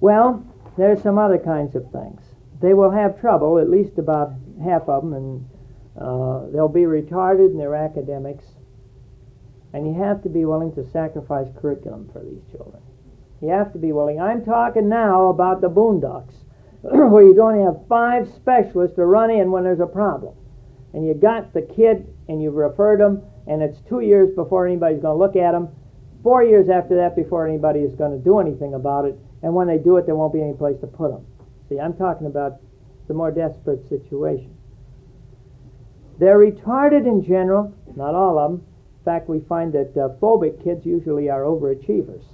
Well, there's some other kinds of things. They will have trouble, at least about half of them, and they'll be retarded in their academics, and you have to be willing to sacrifice curriculum for these children. You have to be willing. I'm talking now about the boondocks, where you don't have 5 specialists to run in when there's a problem. And you got the kid, and you've referred him, and it's 2 years before anybody's going to look at him, 4 years after that before anybody is going to do anything about it, and when they do it, there won't be any place to put them. See, I'm talking about the more desperate situation. They're retarded in general, not all of them. In fact, we find that phobic kids usually are overachievers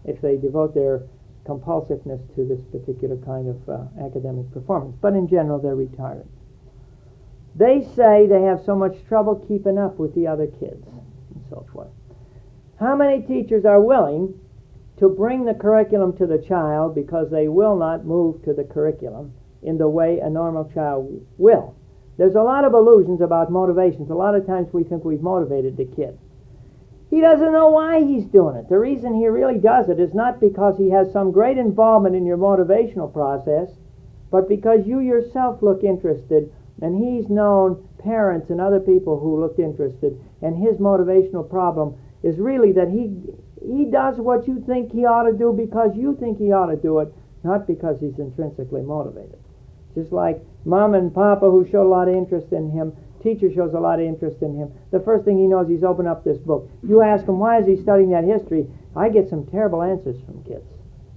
if they devote their compulsiveness to this particular kind of academic performance. But in general, they're retarded. They say they have so much trouble keeping up with the other kids and so forth. How many teachers are willing to bring the curriculum to the child because they will not move to the curriculum in the way a normal child will? There's a lot of illusions about motivations. A lot of times we think we've motivated the kid. He doesn't know why he's doing it. The reason he really does it is not because he has some great involvement in your motivational process, but because you yourself look interested, and he's known parents and other people who looked interested, and his motivational problem is really that he does what you think he ought to do because you think he ought to do it, not because he's intrinsically motivated. Just like Mom and Papa, who showed a lot of interest in him, teacher shows a lot of interest in him. The first thing he knows, he's opened up this book. You ask him, why is he studying that history? I get some terrible answers from kids.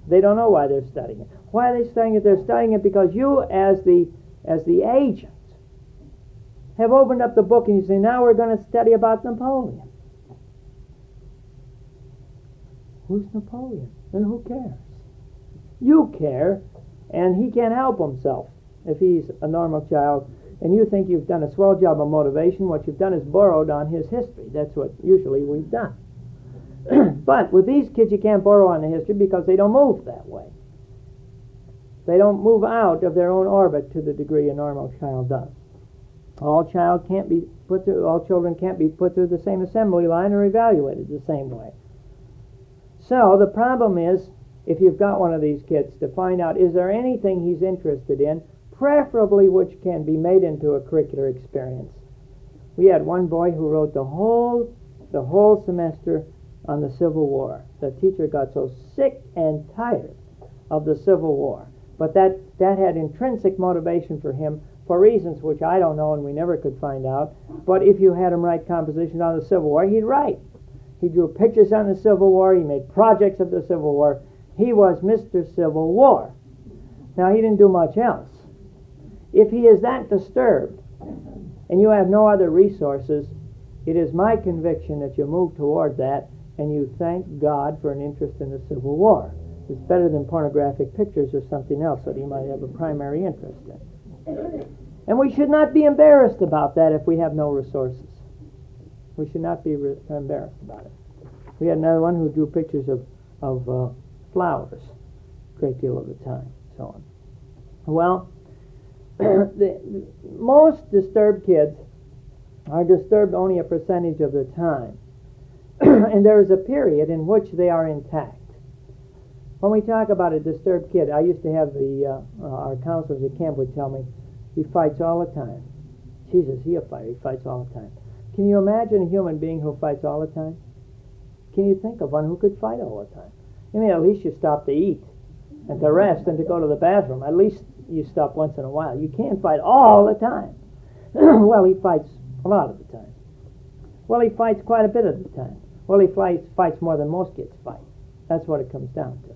They don't know why they're studying it. Why are they studying it? They're studying it because you, as the agent, have opened up the book and you say, now we're going to study about Napoleon. Who's Napoleon? And who cares? You care, and he can't help himself. If he's a normal child, and you think you've done a swell job of motivation, what you've done is borrowed on his history. That's what usually we've done. But with these kids, you can't borrow on the history because they don't move that way. They don't move out of their own orbit to the degree a normal child does. All children can't be put through the same assembly line or evaluated the same way. So the problem is, if you've got one of these kids, to find out, is there anything he's interested in, preferably which can be made into a curricular experience. We had one boy who wrote the whole semester on the Civil War. The teacher got so sick and tired of the Civil War. But that had intrinsic motivation for him for reasons which I don't know and we never could find out. But if you had him write compositions on the Civil War, he'd write. He drew pictures on the Civil War. He made projects of the Civil War. He was Mr. Civil War. Now, he didn't do much else. If he is that disturbed and you have no other resources, it is my conviction that you move toward that and you thank God for an interest in the Civil War. It's better than pornographic pictures or something else that he might have a primary interest in. And we should not be embarrassed about that if we have no resources. We should not be embarrassed about it. We had another one who drew pictures of flowers a great deal of the time, so on. Well, most disturbed kids are disturbed only a percentage of the time. And there is a period in which they are intact. When we talk about a disturbed kid, I used to have our counselors at camp would tell me, he fights all the time. Jesus, he a fighter. He fights all the time. Can you imagine a human being who fights all the time? Can you think of one who could fight all the time? I mean, at least you stop to eat and to rest and to go to the bathroom. At least you stop once in a while. You can't fight all the time. Well, he fights a lot of the time. Well, he fights quite a bit of the time. Well, he fights more than most kids fight. That's what it comes down to.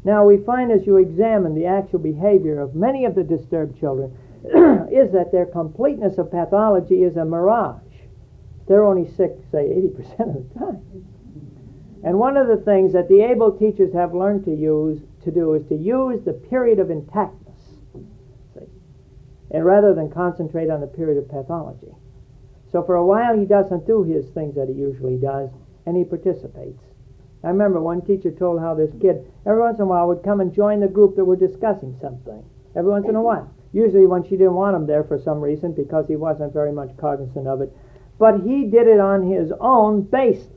Now, we find as you examine the actual behavior of many of the disturbed children is that their completeness of pathology is a mirage. They're only sick, say, 80% of the time. And one of the things that the able teachers have learned to do is to use the period of intactness, see, and rather than concentrate on the period of pathology. So for a while he doesn't do his things that he usually does, and he participates. I remember one teacher told how this kid every once in a while would come and join the group that were discussing something. Every once in a while. Usually when she didn't want him there for some reason because he wasn't very much cognizant of it. But he did it on his own basis.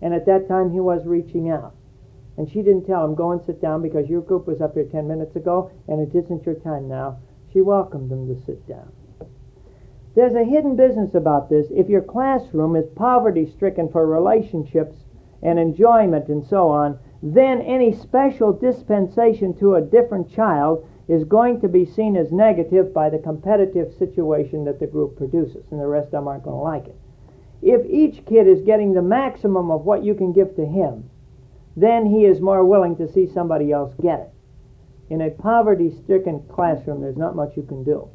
And at that time he was reaching out. And she didn't tell him, go and sit down because your group was up here 10 minutes ago and it isn't your time now. She welcomed him to sit down. There's a hidden business about this. If your classroom is poverty-stricken for relationships and enjoyment and so on, then any special dispensation to a different child is going to be seen as negative by the competitive situation that the group produces, and the rest of them aren't going to like it. If each kid is getting the maximum of what you can give to him, then he is more willing to see somebody else get it. In a poverty-stricken classroom, there's not much you can do.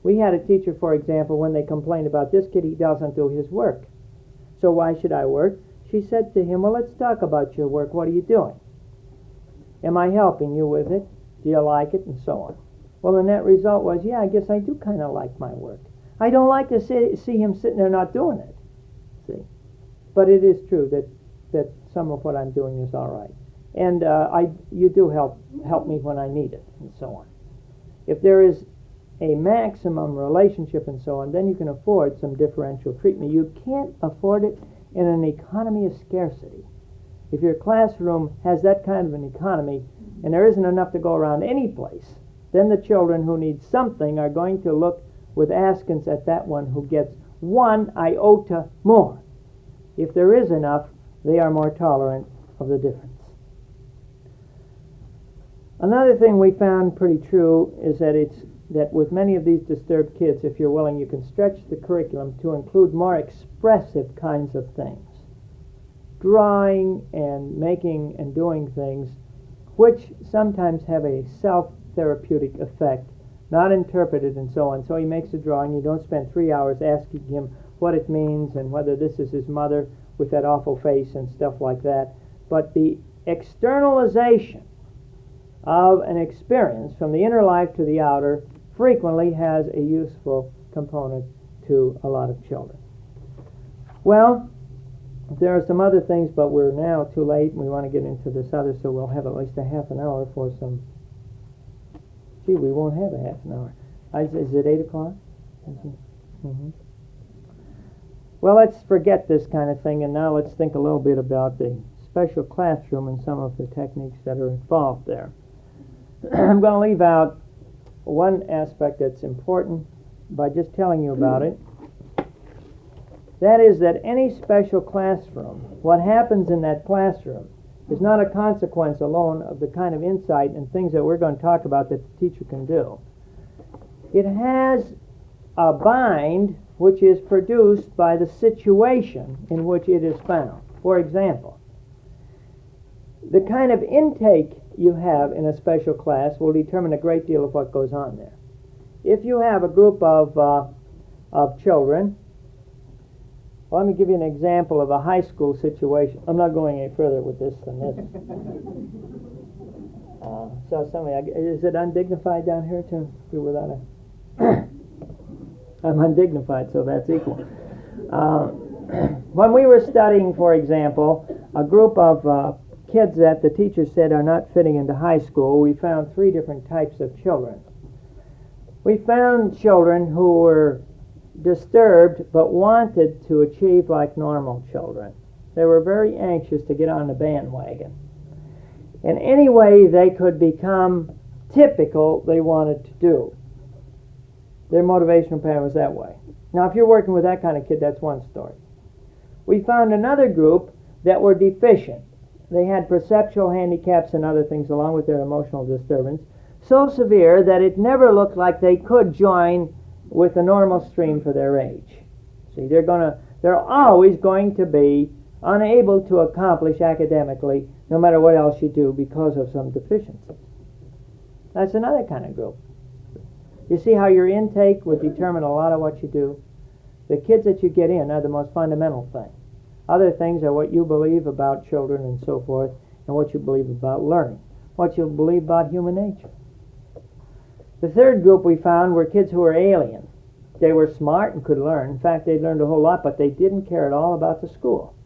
We had a teacher, for example, when they complained about this kid, he doesn't do his work. So why should I work? She said to him, well, let's talk about your work. What are you doing? Am I helping you with it? Do you like it? And so on. Well, the net result was, yeah, I guess I do kind of like my work. I don't like to see him sitting there not doing it. See? But it is true that some of what I'm doing is all right. And you do help me when I need it, and so on. If there is a maximum relationship and so on, then you can afford some differential treatment. You can't afford it in an economy of scarcity. If your classroom has that kind of an economy and there isn't enough to go around any place, then the children who need something are going to look with askance at that one who gets 1 iota more. If there is enough, they are more tolerant of the difference. Another thing we found pretty true is that with many of these disturbed kids, if you're willing, you can stretch the curriculum to include more expressive kinds of things. Drawing and making and doing things which sometimes have a self-therapeutic effect, not interpreted and so on. So he makes a drawing. You don't spend 3 hours asking him what it means and whether this is his mother with that awful face and stuff like that. But the externalization of an experience from the inner life to the outer frequently has a useful component to a lot of children. Well, there are some other things, but we're now too late and we want to get into this other, so we'll have at least a half an hour for some... Gee, we won't have a half an hour. Is it 8 o'clock? Mm-hmm. Well, let's forget this kind of thing, and now let's think a little bit about the special classroom and some of the techniques that are involved there. I'm going to leave out one aspect that's important by just telling you about it. That is that any special classroom, what happens in that classroom is not a consequence alone of the kind of insight and things that we're going to talk about that the teacher can do. It has a bind which is produced by the situation in which it is found. For example, the kind of intake you have in a special class will determine a great deal of what goes on there. If you have a group of children, well, let me give you an example of a high school situation. I'm not going any further with this than this. So somebody, is it undignified down here to do without a... I'm undignified, so that's equal. When we were studying, for example, a group of kids that the teacher said are not fitting into high school, we found 3 different types of children. We found children who were disturbed but wanted to achieve like normal children. They were very anxious to get on the bandwagon. And any way they could become typical, they wanted to do. Their motivational pattern was that way. Now, if you're working with that kind of kid, that's one story. We found another group that were deficient. They had perceptual handicaps and other things along with their emotional disturbance, so severe that it never looked like they could join with the normal stream for their age. See, they're always going to be unable to accomplish academically no matter what else you do because of some deficiency. That's another kind of group. You see how your intake would determine a lot of what you do? The kids that you get in are the most fundamental thing. Other things are what you believe about children and so forth, and what you believe about learning, what you believe about human nature. The third group we found were kids who were alien. They were smart and could learn. In fact, they learned a whole lot, but they didn't care at all about the school.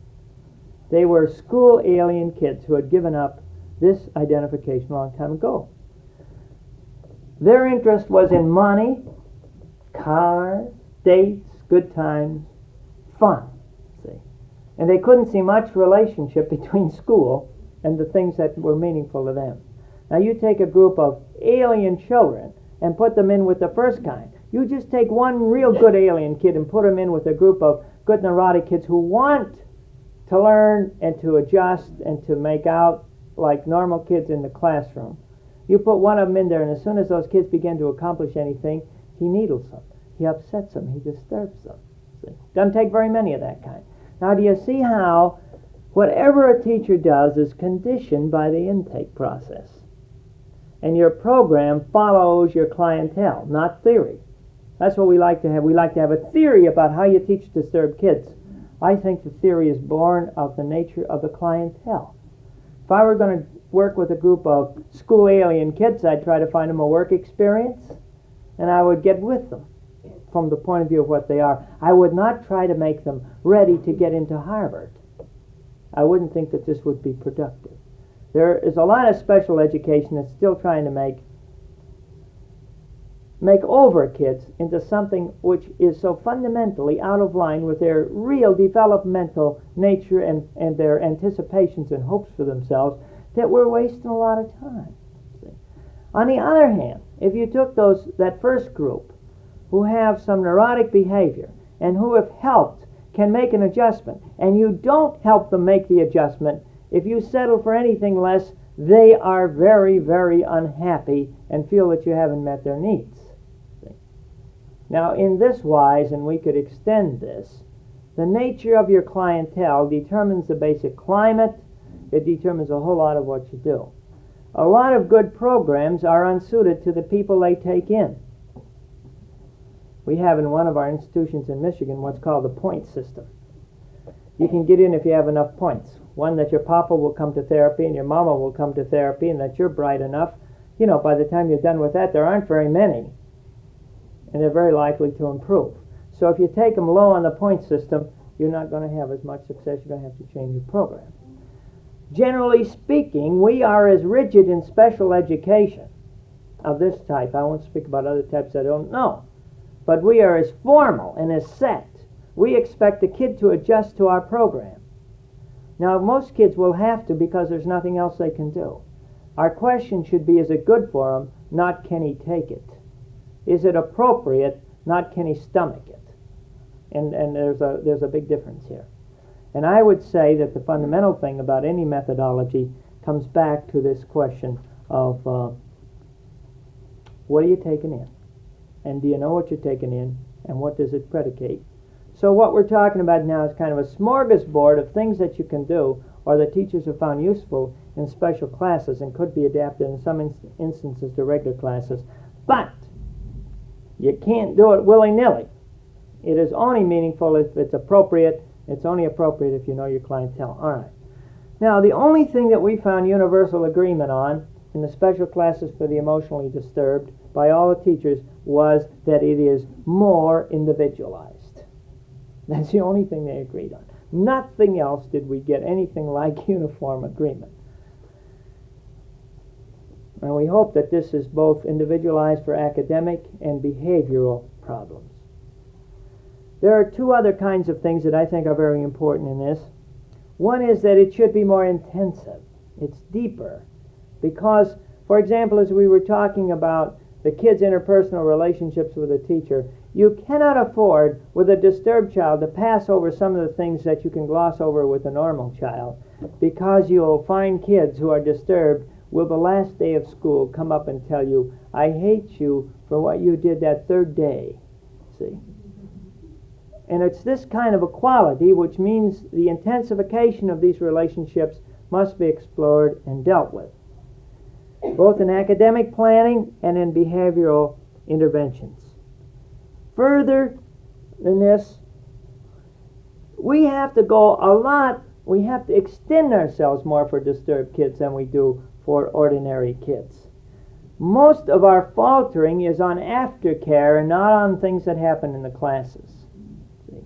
They were school alien kids who had given up this identification a long time ago. Their interest was in money, cars, dates, good times, fun. See, and they couldn't see much relationship between school and the things that were meaningful to them. Now you take a group of alien children and put them in with the first kind. You just take one real good alien kid and put them in with a group of good neurotic kids who want to learn and to adjust and to make out like normal kids in the classroom. You put one of them in there, and as soon as those kids begin to accomplish anything, he needles them, he upsets them, he disturbs them. See? Doesn't take very many of that kind. Now, do you see how whatever a teacher does is conditioned by the intake process? And your program follows your clientele, not theory. That's what we like to have. We like to have a theory about how you teach disturbed kids. I think the theory is born of the nature of the clientele. If I were going to work with a group of school alien kids, I'd try to find them a work experience, and I would get with them from the point of view of what they are. I would not try to make them ready to get into Harvard. I wouldn't think that this would be productive. There is a lot of special education that's still trying to make over kids into something which is so fundamentally out of line with their real developmental nature and their anticipations and hopes for themselves that we're wasting a lot of time. See? On the other hand, if you took that first group who have some neurotic behavior and who, if helped, can make an adjustment, and you don't help them make the adjustment, if you settle for anything less, they are very, very unhappy and feel that you haven't met their needs. See? Now, in this wise, and we could extend this, the nature of your clientele determines the basic climate. It determines a whole lot of what you do. A lot of good programs are unsuited to the people they take in. We have in one of our institutions in Michigan what's called the point system. You can get in if you have enough points. One, that your papa will come to therapy and your mama will come to therapy, and that you're bright enough. You know, by the time you're done with that, there aren't very many, and they're very likely to improve. So if you take them low on the point system, you're not going to have as much success. You're going to have to change your program. Generally speaking, we are as rigid in special education of this type. I won't speak about other types I don't know. But we are as formal and as set. We expect the kid to adjust to our program. Now, most kids will have to because there's nothing else they can do. Our question should be, is it good for him, not can he take it? Is it appropriate, not can he stomach it? And there's a big difference here. And I would say that the fundamental thing about any methodology comes back to this question of what are you taking in? And do you know what you're taking in? And what does it predicate? So what we're talking about now is kind of a smorgasbord of things that you can do or that teachers have found useful in special classes and could be adapted in some instances to regular classes. But you can't do it willy-nilly. It is only meaningful if it's appropriate. It's only appropriate if you know your clientele. All right. Now, the only thing that we found universal agreement on in the special classes for the emotionally disturbed by all the teachers was that it is more individualized. That's the only thing they agreed on. Nothing else did we get anything like uniform agreement. And we hope that this is both individualized for academic and behavioral problems. There are two other kinds of things that I think are very important in this. One is that it should be more intensive. It's deeper. Because, for example, as we were talking about the kid's interpersonal relationships with a teacher, you cannot afford with a disturbed child to pass over some of the things that you can gloss over with a normal child, because you'll find kids who are disturbed will the last day of school come up and tell you, I hate you for what you did that third day. See? And it's this kind of equality which means the intensification of these relationships must be explored and dealt with, both in academic planning and in behavioral interventions. Further than this, we have to extend ourselves more for disturbed kids than we do for ordinary kids. Most of our faltering is on aftercare and not on things that happen in the classes. See?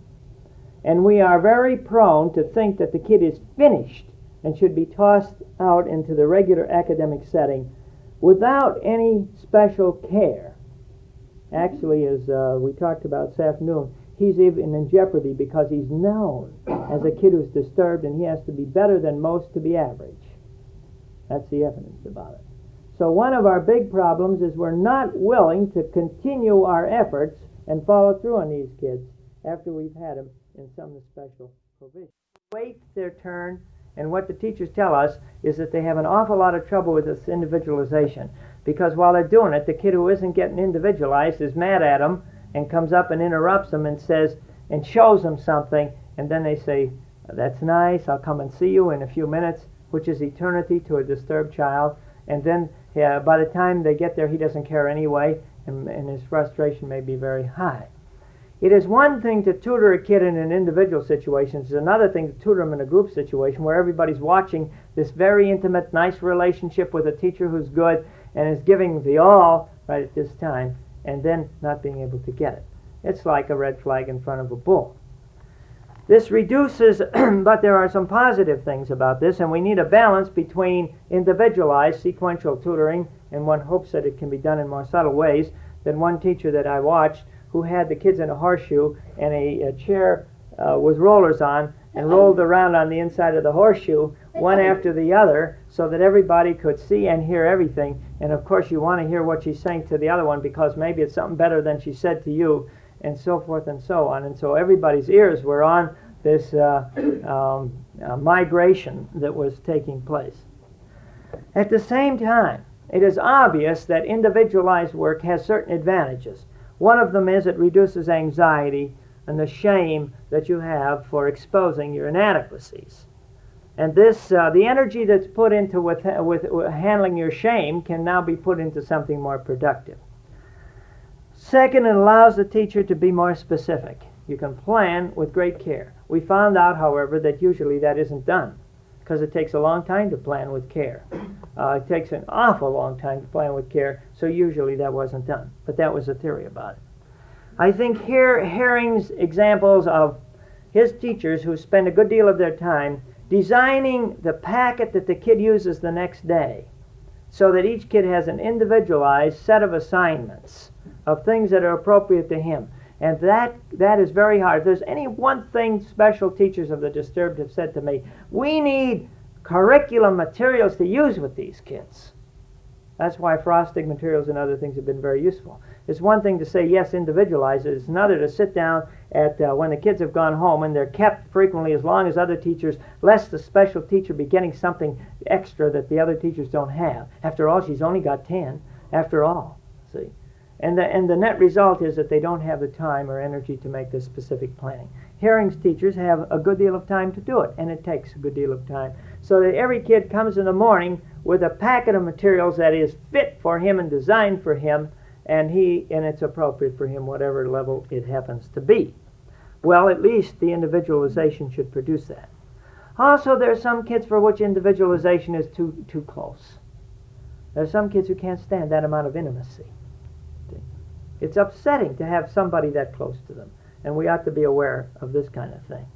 And we are very prone to think that the kid is finished and should be tossed out into the regular academic setting without any special care. Actually, as we talked about this afternoon, he's even in jeopardy because he's known as a kid who's disturbed, and he has to be better than most to be average. That's the evidence about it. So one of our big problems is we're not willing to continue our efforts and follow through on these kids after we've had them in some of the special provisions. Wait their turn And what the teachers tell us is that they have an awful lot of trouble with this individualization, because while they're doing it, the kid who isn't getting individualized is mad at them and comes up and interrupts them and says, and shows them something, and then they say, "That's nice, I'll come and see you in a few minutes," which is eternity to a disturbed child. And then by the time they get there, he doesn't care anyway, and his frustration may be very high. It is one thing to tutor a kid in an individual situation. It's another thing to tutor them in a group situation where everybody's watching this very intimate, nice relationship with a teacher who's good and is giving the all right at this time, and then not being able to get it. It's like a red flag in front of a bull. This reduces, but there are some positive things about this, and we need a balance between individualized sequential tutoring, and one hopes that it can be done in more subtle ways than one teacher that I watched who had the kids in a horseshoe and a chair with rollers on and rolled around on the inside of the horseshoe, one after the other, so that everybody could see and hear everything. And of course you want to hear what she's saying to the other one, because maybe it's something better than she said to you, and so forth and so on. And so everybody's ears were on this migration that was taking place. At the same time, it is obvious that individualized work has certain advantages. One of them is it reduces anxiety and the shame that you have for exposing your inadequacies. And this, the energy that's put into with handling your shame can now be put into something more productive. Second, it allows the teacher to be more specific. You can plan with great care. We found out, however, that usually that isn't done, because it takes a long time to plan with care. It takes an awful long time to plan with care, so usually that wasn't done. But that was a theory about it. I think here Herring's examples of his teachers who spend a good deal of their time designing the packet that the kid uses the next day, so that each kid has an individualized set of assignments of things that are appropriate to him. And that is very hard. If there's any one thing special teachers of the disturbed have said to me, we need curriculum materials to use with these kids. That's why frosting materials and other things have been very useful. It's one thing to say, yes, individualize it. It's another to sit down at when the kids have gone home, and they're kept frequently as long as other teachers, lest the special teacher be getting something extra that the other teachers don't have. After all, she's only got 10, after all. See? And the net result is that they don't have the time or energy to make this specific planning. Herring's teachers have a good deal of time to do it, and it takes a good deal of time, so that every kid comes in the morning with a packet of materials that is fit for him and designed for him, and it's appropriate for him, whatever level it happens to be. Well, at least the individualization should produce that. Also, there are some kids for which individualization is too close. There are some kids who can't stand that amount of intimacy. It's upsetting to have somebody that close to them, and we ought to be aware of this kind of thing.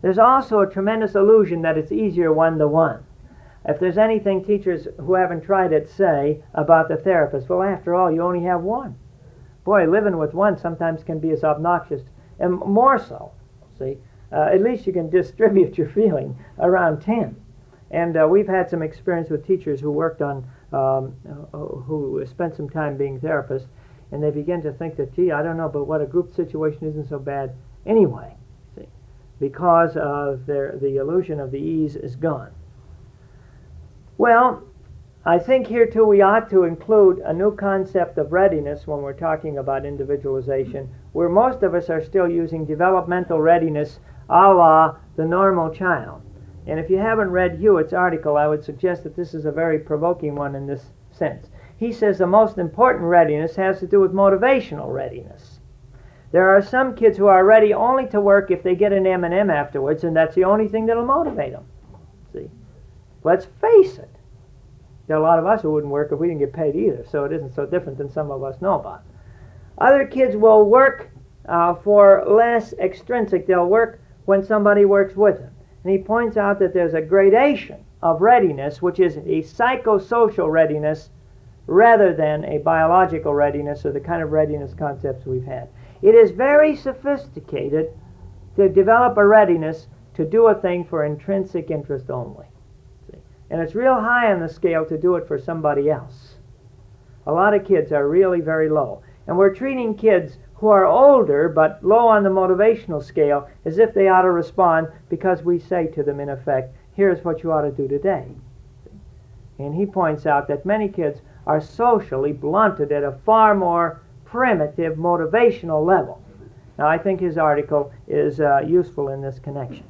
There's also a tremendous illusion that it's easier one-to-one. If there's anything teachers who haven't tried it say about the therapist, well, after all, you only have one. Boy, living with one sometimes can be as obnoxious, and more so, see. At least you can distribute your feeling around 10. And we've had some experience with teachers who worked on, who spent some time being therapists, and they begin to think that, gee, I don't know, but what a group situation isn't so bad anyway, see, because of the illusion of the ease is gone. Well, I think here too we ought to include a new concept of readiness when we're talking about individualization, where most of us are still using developmental readiness a la the normal child. And if you haven't read Hewitt's article, I would suggest that this is a very provoking one in this sense. He says the most important readiness has to do with motivational readiness. There are some kids who are ready only to work if they get an M&M afterwards, and that's the only thing that'll motivate them. See? Let's face it. There are a lot of us who wouldn't work if we didn't get paid either, so it isn't so different than some of us know about. Other kids will work for less extrinsic. They'll work when somebody works with them. And he points out that there's a gradation of readiness, which is a psychosocial readiness rather than a biological readiness or the kind of readiness concepts we've had. It is very sophisticated to develop a readiness to do a thing for intrinsic interest only. See? And it's real high on the scale to do it for somebody else. A lot of kids are really very low. And we're treating kids who are older but low on the motivational scale as if they ought to respond because we say to them, in effect, here's what you ought to do today. And he points out that many kids are socially blunted at a far more primitive motivational level. Now, I think his article is useful in this connection.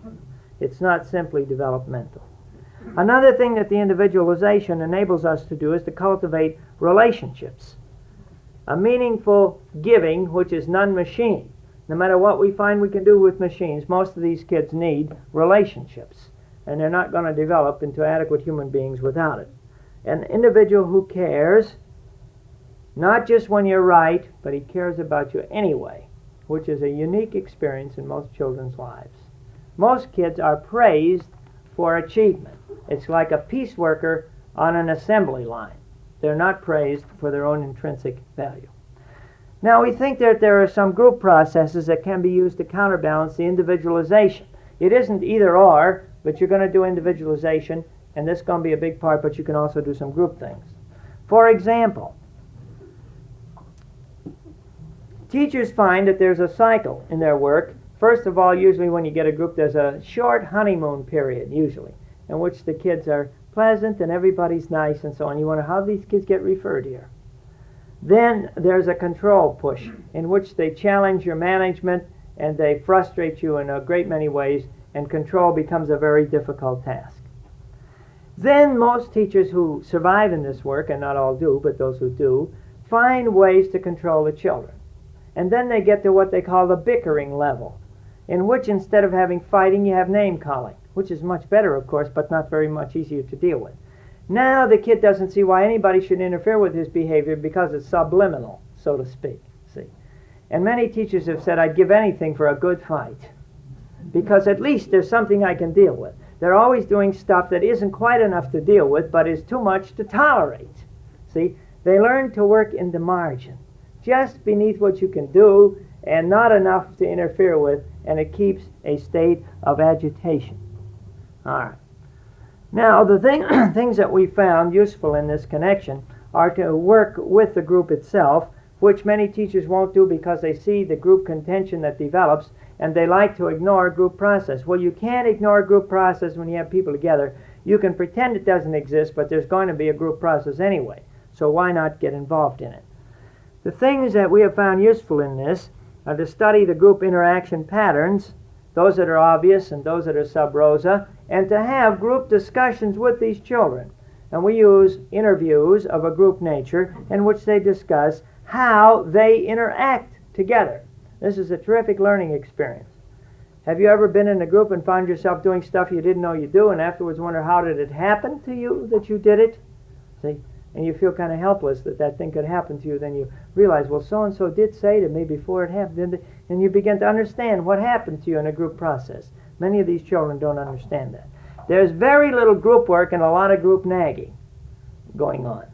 It's not simply developmental. Another thing that the individualization enables us to do is to cultivate relationships. A meaningful giving, which is non-machine. No matter what we find we can do with machines, most of these kids need relationships, and they're not going to develop into adequate human beings without it. An individual who cares, not just when you're right, but he cares about you anyway, which is a unique experience in most children's lives. Most kids are praised for achievement. It's like a piece worker on an assembly line. They're not praised for their own intrinsic value. Now, we think that there are some group processes that can be used to counterbalance the individualization. It isn't either or, but you're going to do individualization, and this is going to be a big part, but you can also do some group things. For example, teachers find that there's a cycle in their work. First of all, usually when you get a group, there's a short honeymoon period, usually, in which the kids are pleasant and everybody's nice and so on. You wonder how these kids get referred here. Then there's a control push in which they challenge your management and they frustrate you in a great many ways, and control becomes a very difficult task. Then most teachers who survive in this work, and not all do, but those who do, find ways to control the children. And then they get to what they call the bickering level, in which instead of having fighting, you have name calling, which is much better, of course, but not very much easier to deal with. Now the kid doesn't see why anybody should interfere with his behavior because it's subliminal, so to speak. See? And many teachers have said, I'd give anything for a good fight, because at least there's something I can deal with. They're always doing stuff that isn't quite enough to deal with, but is too much to tolerate. See? They learn to work in the margin, just beneath what you can do, and not enough to interfere with, and it keeps a state of agitation. All right. Now, the things that we found useful in this connection are to work with the group itself, which many teachers won't do because they see the group contention that develops, and they like to ignore group process. Well, you can't ignore group process when you have people together. You can pretend it doesn't exist, but there's going to be a group process anyway, so why not get involved in it? The things that we have found useful in this are to study the group interaction patterns, those that are obvious and those that are sub rosa, and to have group discussions with these children. And we use interviews of a group nature in which they discuss how they interact together. This is a terrific learning experience. Have you ever been in a group and found yourself doing stuff you didn't know you do, and afterwards wonder how did it happen to you that you did it? See? And you feel kind of helpless that that thing could happen to you. Then you realize, well, so-and-so did say to me before it happened. And you begin to understand what happened to you in a group process. Many of these children don't understand that. There's very little group work and a lot of group nagging going on.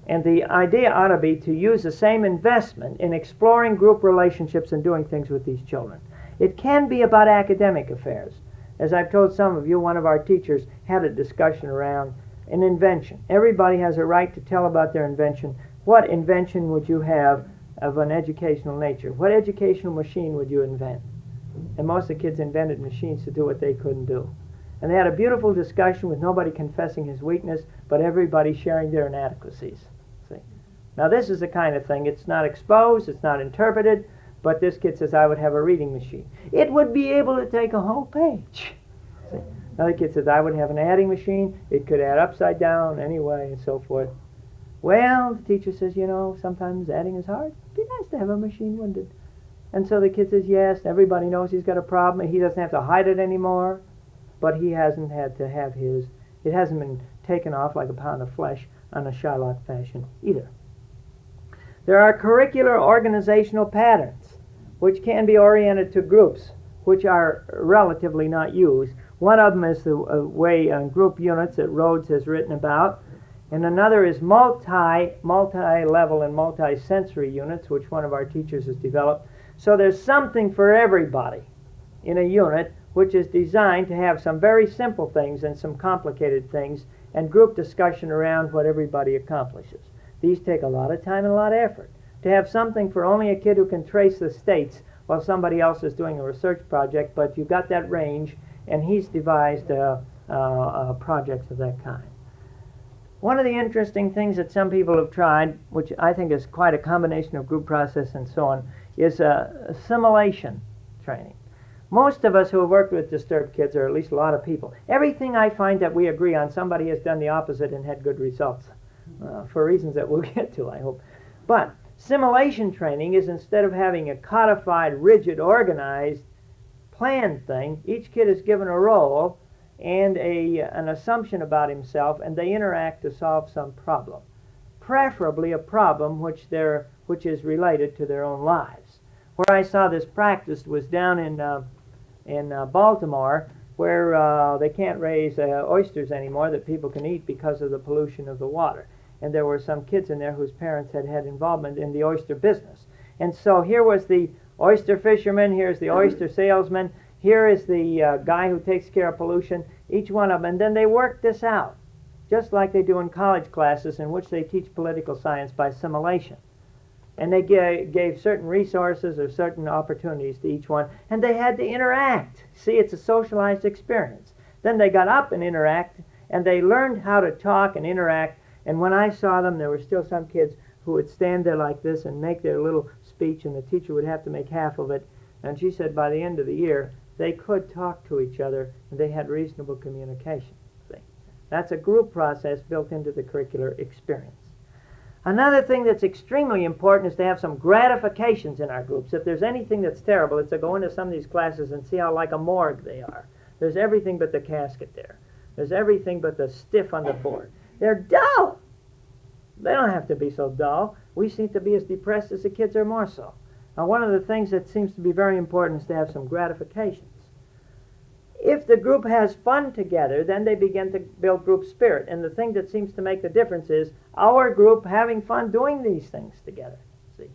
And the idea ought to be to use the same investment in exploring group relationships and doing things with these children. It can be about academic affairs. As I've told some of you, one of our teachers had a discussion around an invention. Everybody has a right to tell about their invention. What invention would you have of an educational nature? What educational machine would you invent? And most of the kids invented machines to do what they couldn't do. And they had a beautiful discussion with nobody confessing his weakness, but everybody sharing their inadequacies. See? Now this is the kind of thing, it's not exposed, it's not interpreted, but this kid says, I would have a reading machine. It would be able to take a whole page. See? Another kid says, I would have an adding machine, it could add upside down anyway, and so forth. Well, the teacher says, you know, sometimes adding is hard. It'd be nice to have a machine, wouldn't it? And so the kid says, yes, everybody knows he's got a problem, and he doesn't have to hide it anymore, but he hasn't had to have it hasn't been taken off like a pound of flesh on a Shylock fashion either. There are curricular organizational patterns which can be oriented to groups which are relatively not used. One of them is the way group units that Rhodes has written about, and another is multi-level and multi-sensory units, which one of our teachers has developed. So there's something for everybody in a unit which is designed to have some very simple things and some complicated things, and group discussion around what everybody accomplishes. These take a lot of time and a lot of effort. To have something for only a kid who can trace the states while somebody else is doing a research project, but you've got that range, and he's devised projects of that kind. One of the interesting things that some people have tried, which I think is quite a combination of group process and so on, is assimilation training. Most of us who have worked with disturbed kids, or at least a lot of people, everything I find that we agree on, somebody has done the opposite and had good results, for reasons that we'll get to, I hope. But assimilation training is, instead of having a codified, rigid, organized, planned thing, each kid is given a role and an assumption about himself, and they interact to solve some problem, preferably a problem which is related to their own lives. Where I saw this practiced was down in Baltimore, where they can't raise oysters anymore that people can eat because of the pollution of the water. And there were some kids in there whose parents had had involvement in the oyster business. And so here was the oyster fisherman, here's the oyster salesman, here is the guy who takes care of pollution, each one of them. And then they worked this out, just like they do in college classes in which they teach political science by assimilation. And they gave certain resources or certain opportunities to each one, and they had to interact. See, it's a socialized experience. Then they got up and interact, and they learned how to talk and interact. And when I saw them, there were still some kids who would stand there like this and make their little speech, and the teacher would have to make half of it. And she said by the end of the year, they could talk to each other, and they had reasonable communication. See? That's a group process built into the curricular experience. Another thing that's extremely important is to have some gratifications in our groups. If there's anything that's terrible, it's to go into some of these classes and see how like a morgue they are. There's everything but the casket there. There's everything but the stiff on the board. They're dull. They don't have to be so dull. We seem to be as depressed as the kids, or more so. Now, one of the things that seems to be very important is to have some gratifications. If the group has fun together, then they begin to build group spirit. And the thing that seems to make the difference is our group having fun doing these things together. See?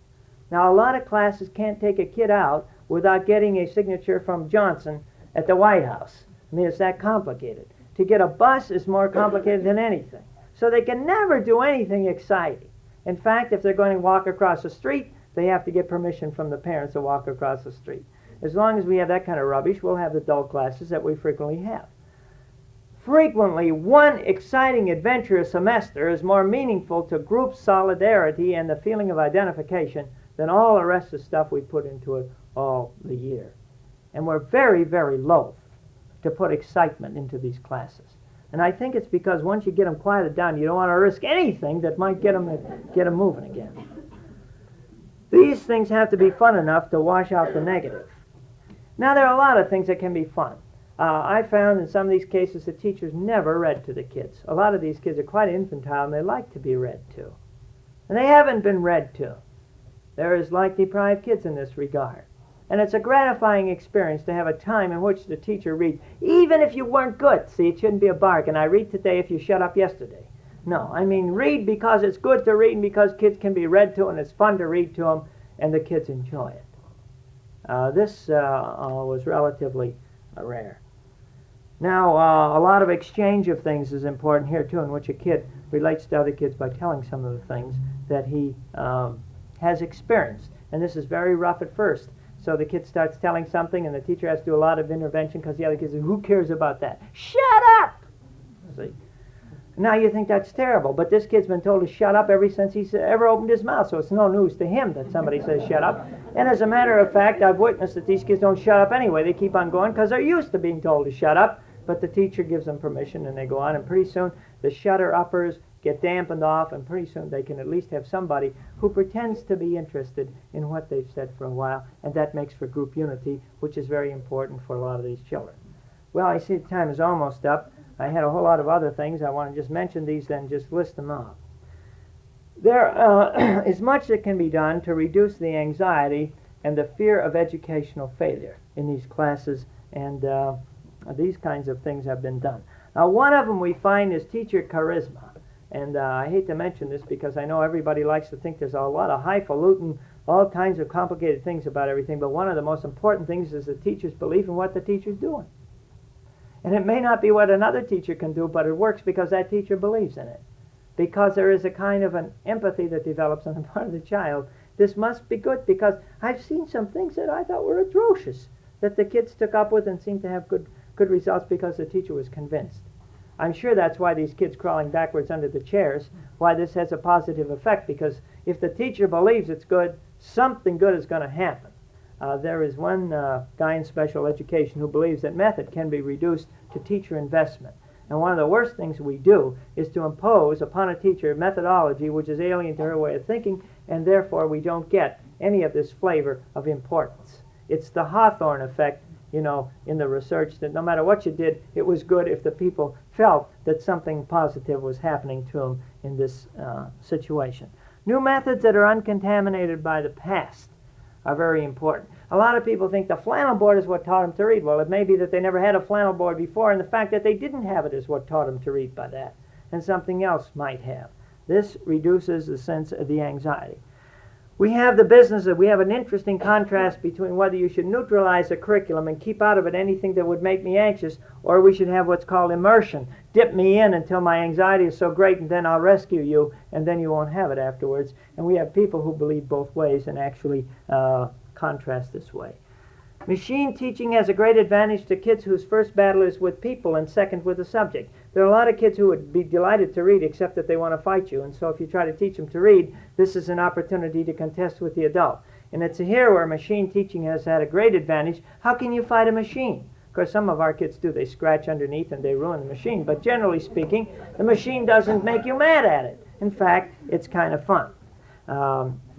Now, a lot of classes can't take a kid out without getting a signature from Johnson at the White House. I mean, it's that complicated. To get a bus is more complicated than anything. So they can never do anything exciting. In fact, if they're going to walk across the street, they have to get permission from the parents to walk across the street. As long as we have that kind of rubbish, we'll have the dull classes that we frequently have. Frequently, one exciting adventure a semester is more meaningful to group solidarity and the feeling of identification than all the rest of the stuff we put into it all the year. And we're very, very loath to put excitement into these classes. And I think it's because once you get them quieted down, you don't want to risk anything that might get them moving again. These things have to be fun enough to wash out the negative. Now, there are a lot of things that can be fun. I found in some of these cases the teachers never read to the kids. A lot of these kids are quite infantile, and they like to be read to. And they haven't been read to. There is like deprived kids in this regard. And it's a gratifying experience to have a time in which the teacher reads, even if you weren't good. See, it shouldn't be a bargain. I read today if you shut up yesterday. No, I mean read because it's good to read and because kids can be read to and it's fun to read to them and the kids enjoy it. This was relatively rare. Now, a lot of exchange of things is important here, too, in which a kid relates to other kids by telling some of the things that he has experienced. And this is very rough at first. So the kid starts telling something, and the teacher has to do a lot of intervention because the other kids say, who cares about that? Shut up! See? Now you think that's terrible, but this kid's been told to shut up ever since he's ever opened his mouth, so it's no news to him that somebody says shut up. And as a matter of fact, I've witnessed that these kids don't shut up anyway. They keep on going because they're used to being told to shut up, but the teacher gives them permission and they go on, and pretty soon the shutter-uppers get dampened off, and pretty soon they can at least have somebody who pretends to be interested in what they've said for a while, and that makes for group unity, which is very important for a lot of these children. Well, I see the time is almost up. I had a whole lot of other things. I want to just mention these, then just list them off. There is much that can be done to reduce the anxiety and the fear of educational failure in these classes, and these kinds of things have been done. Now, one of them we find is teacher charisma. And I hate to mention this because I know everybody likes to think there's a lot of highfalutin, all kinds of complicated things about everything, but one of the most important things is the teacher's belief in what the teacher's doing. And it may not be what another teacher can do, but it works because that teacher believes in it. Because there is a kind of an empathy that develops on the part of the child. This must be good because I've seen some things that I thought were atrocious that the kids took up with and seemed to have good good results because the teacher was convinced. I'm sure that's why these kids crawling backwards under the chairs, why this has a positive effect, because if the teacher believes it's good, something good is going to happen. There is one guy in special education who believes that method can be reduced to teacher investment. And one of the worst things we do is to impose upon a teacher methodology which is alien to her way of thinking, and therefore we don't get any of this flavor of importance. It's the Hawthorne effect, in the research, that no matter what you did, it was good if the people felt that something positive was happening to them in this situation. New methods that are uncontaminated by the past are very important. A lot of people think the flannel board is what taught them to read. Well, it may be that they never had a flannel board before, and the fact that they didn't have it is what taught them to read by that, and something else might have. This reduces the sense of the anxiety. We have the business of, we have an interesting contrast between whether you should neutralize a curriculum and keep out of it anything that would make me anxious, or we should have what's called immersion. Dip me in until my anxiety is so great, and then I'll rescue you, and then you won't have it afterwards. And we have people who believe both ways and actually contrast this way. Machine teaching has a great advantage to kids whose first battle is with people and second with the subject. There are a lot of kids who would be delighted to read except that they want to fight you, and so if you try to teach them to read, this is an opportunity to contest with the adult. And it's here where machine teaching has had a great advantage. How can you fight a machine? Of course, some of our kids do. They scratch underneath and they ruin the machine, but generally speaking, the machine doesn't make you mad at it. In fact, it's kind of fun.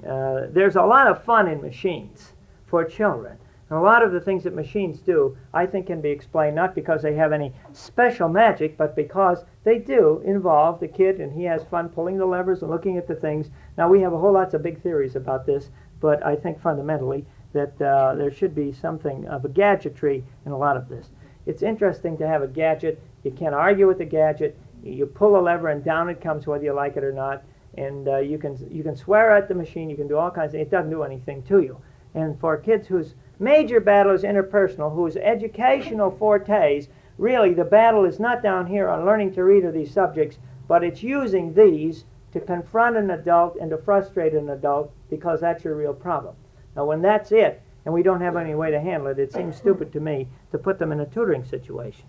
There's a lot of fun in machines for children. And a lot of the things that machines do, I think, can be explained not because they have any special magic, but because they do involve the kid, and he has fun pulling the levers and looking at the things. Now, we have a whole lots of big theories about this, but I think fundamentally that there should be something of a gadgetry in a lot of this. It's interesting to have a gadget. You can't argue with the gadget. You pull a lever and down it comes whether you like it or not. And you can swear at the machine. You can do all kinds of things. It doesn't do anything to you. And for kids whose major battle is interpersonal, whose educational fortes, really the battle is not down here on learning to read or these subjects, but it's using these to confront an adult and to frustrate an adult, because that's your real problem. Now, when that's it, and we don't have any way to handle it, it seems stupid to me to put them in a tutoring situation.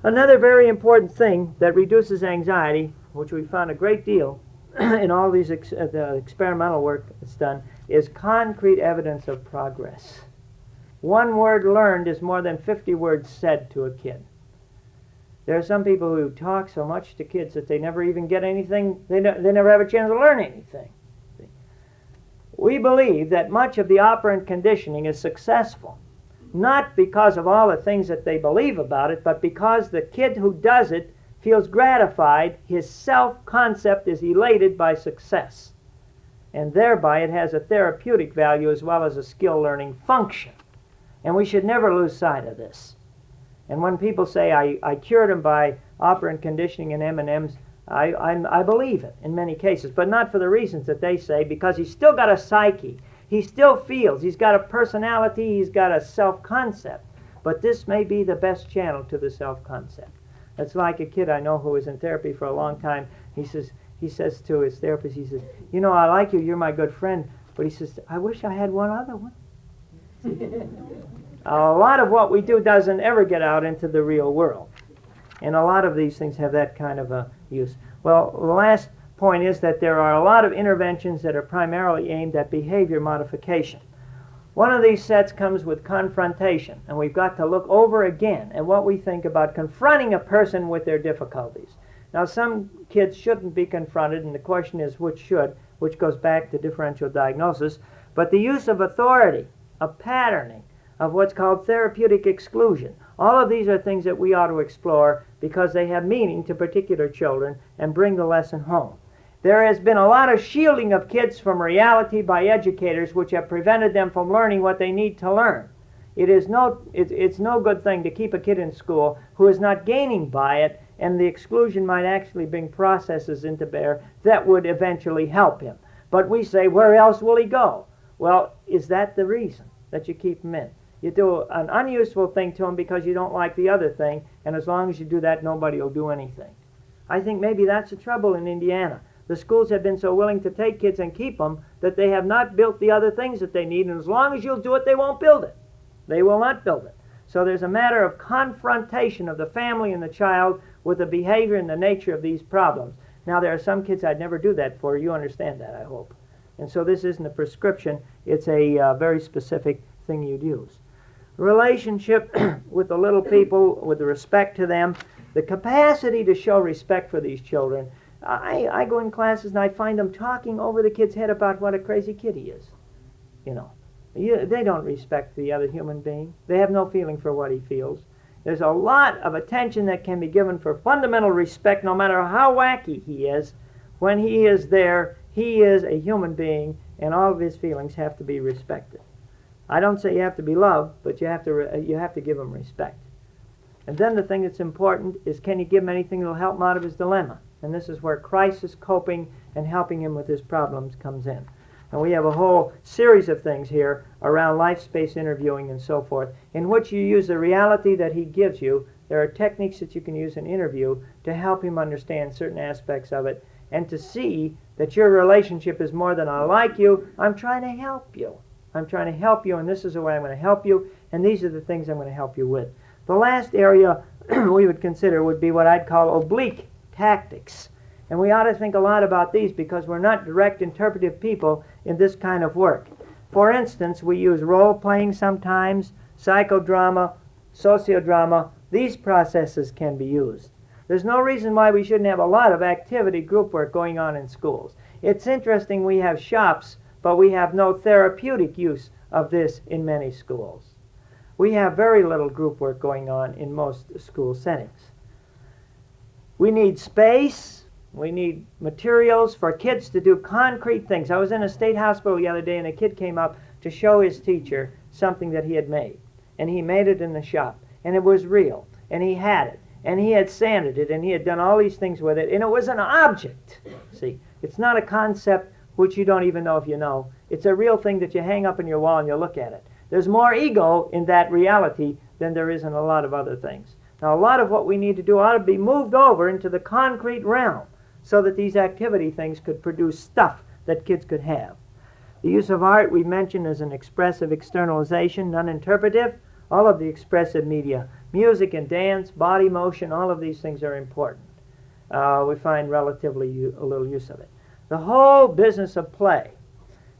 Another very important thing that reduces anxiety, which we found a great deal in all these the experimental work that's done, is concrete evidence of progress. One word learned is more than 50 words said to a kid. There are some people who talk so much to kids that they never even get anything, they never have a chance to learn anything. We believe that much of the operant conditioning is successful, not because of all the things that they believe about it, but because the kid who does it feels gratified, his self-concept is elated by success, and thereby it has a therapeutic value as well as a skill-learning function. And we should never lose sight of this. And when people say, I cured him by operant conditioning and M&Ms, I believe it in many cases, but not for the reasons that they say, because he's still got a psyche. He still feels. He's got a personality. He's got a self-concept. But this may be the best channel to the self-concept. It's like a kid I know who was in therapy for a long time. He says to his therapist, he says, I like you, you're my good friend, but he says, I wish I had one other one. A lot of what we do doesn't ever get out into the real world. And a lot of these things have that kind of a use. Well, the last point is that there are a lot of interventions that are primarily aimed at behavior modification. One of these sets comes with confrontation, and we've got to look over again at what we think about confronting a person with their difficulties. Now, some kids shouldn't be confronted, and the question is which should, which goes back to differential diagnosis. But the use of authority, of patterning, of what's called therapeutic exclusion, all of these are things that we ought to explore because they have meaning to particular children and bring the lesson home. There has been a lot of shielding of kids from reality by educators, which have prevented them from learning what they need to learn. It's no good thing to keep a kid in school who is not gaining by it, and the exclusion might actually bring processes into bear that would eventually help him. But we say, where else will he go? Well, is that the reason that you keep him in? You do an unuseful thing to him because you don't like the other thing, and as long as you do that, nobody will do anything. I think maybe that's the trouble in Indiana. The schools have been so willing to take kids and keep them that they have not built the other things that they need, and as long as you'll do it, they won't build it. They will not build it. So there's a matter of confrontation of the family and the child with the behavior and the nature of these problems. Now, there are some kids I'd never do that for. You understand that, I hope. And so this isn't a prescription. It's a very specific thing you'd use. Relationship with the little people, with the respect to them, the capacity to show respect for these children. I go in classes and I find them talking over the kid's head about what a crazy kid he is. You know, they don't respect the other human being. They have no feeling for what he feels. There's a lot of attention that can be given for fundamental respect, no matter how wacky he is. When he is there, he is a human being, and all of his feelings have to be respected. I don't say you have to be loved, but you have to give him respect. And then the thing that's important is, can you give him anything that will help him out of his dilemma? And this is where crisis coping and helping him with his problems comes in. And we have a whole series of things here around life space interviewing and so forth, in which you use the reality that he gives you. There are techniques that you can use in interview to help him understand certain aspects of it, and to see that your relationship is more than I like you. I'm trying to help you. I'm trying to help you, and this is the way I'm going to help you, and these are the things I'm going to help you with. The last area we would consider would be what I'd call oblique tactics. And we ought to think a lot about these because we're not direct interpretive people in this kind of work. For instance, we use role-playing sometimes, psychodrama, sociodrama. These processes can be used. There's no reason why we shouldn't have a lot of activity group work going on in schools. It's interesting we have shops, but we have no therapeutic use of this in many schools. We have very little group work going on in most school settings. We need space. We need materials for kids to do concrete things. I was in a state hospital the other day, and a kid came up to show his teacher something that he had made. And he made it in the shop. And it was real. And he had it. And he had sanded it. And he had done all these things with it. And it was an object. See, it's not a concept which you don't even know if you know. It's a real thing that you hang up in your wall and you look at it. There's more ego in that reality than there is in a lot of other things. Now, a lot of what we need to do ought to be moved over into the concrete realm, so that these activity things could produce stuff that kids could have. The use of art we mentioned as an expressive externalization, non-interpretive. All of the expressive media, music and dance, body motion, all of these things are important. We find relatively a little use of it. The whole business of play.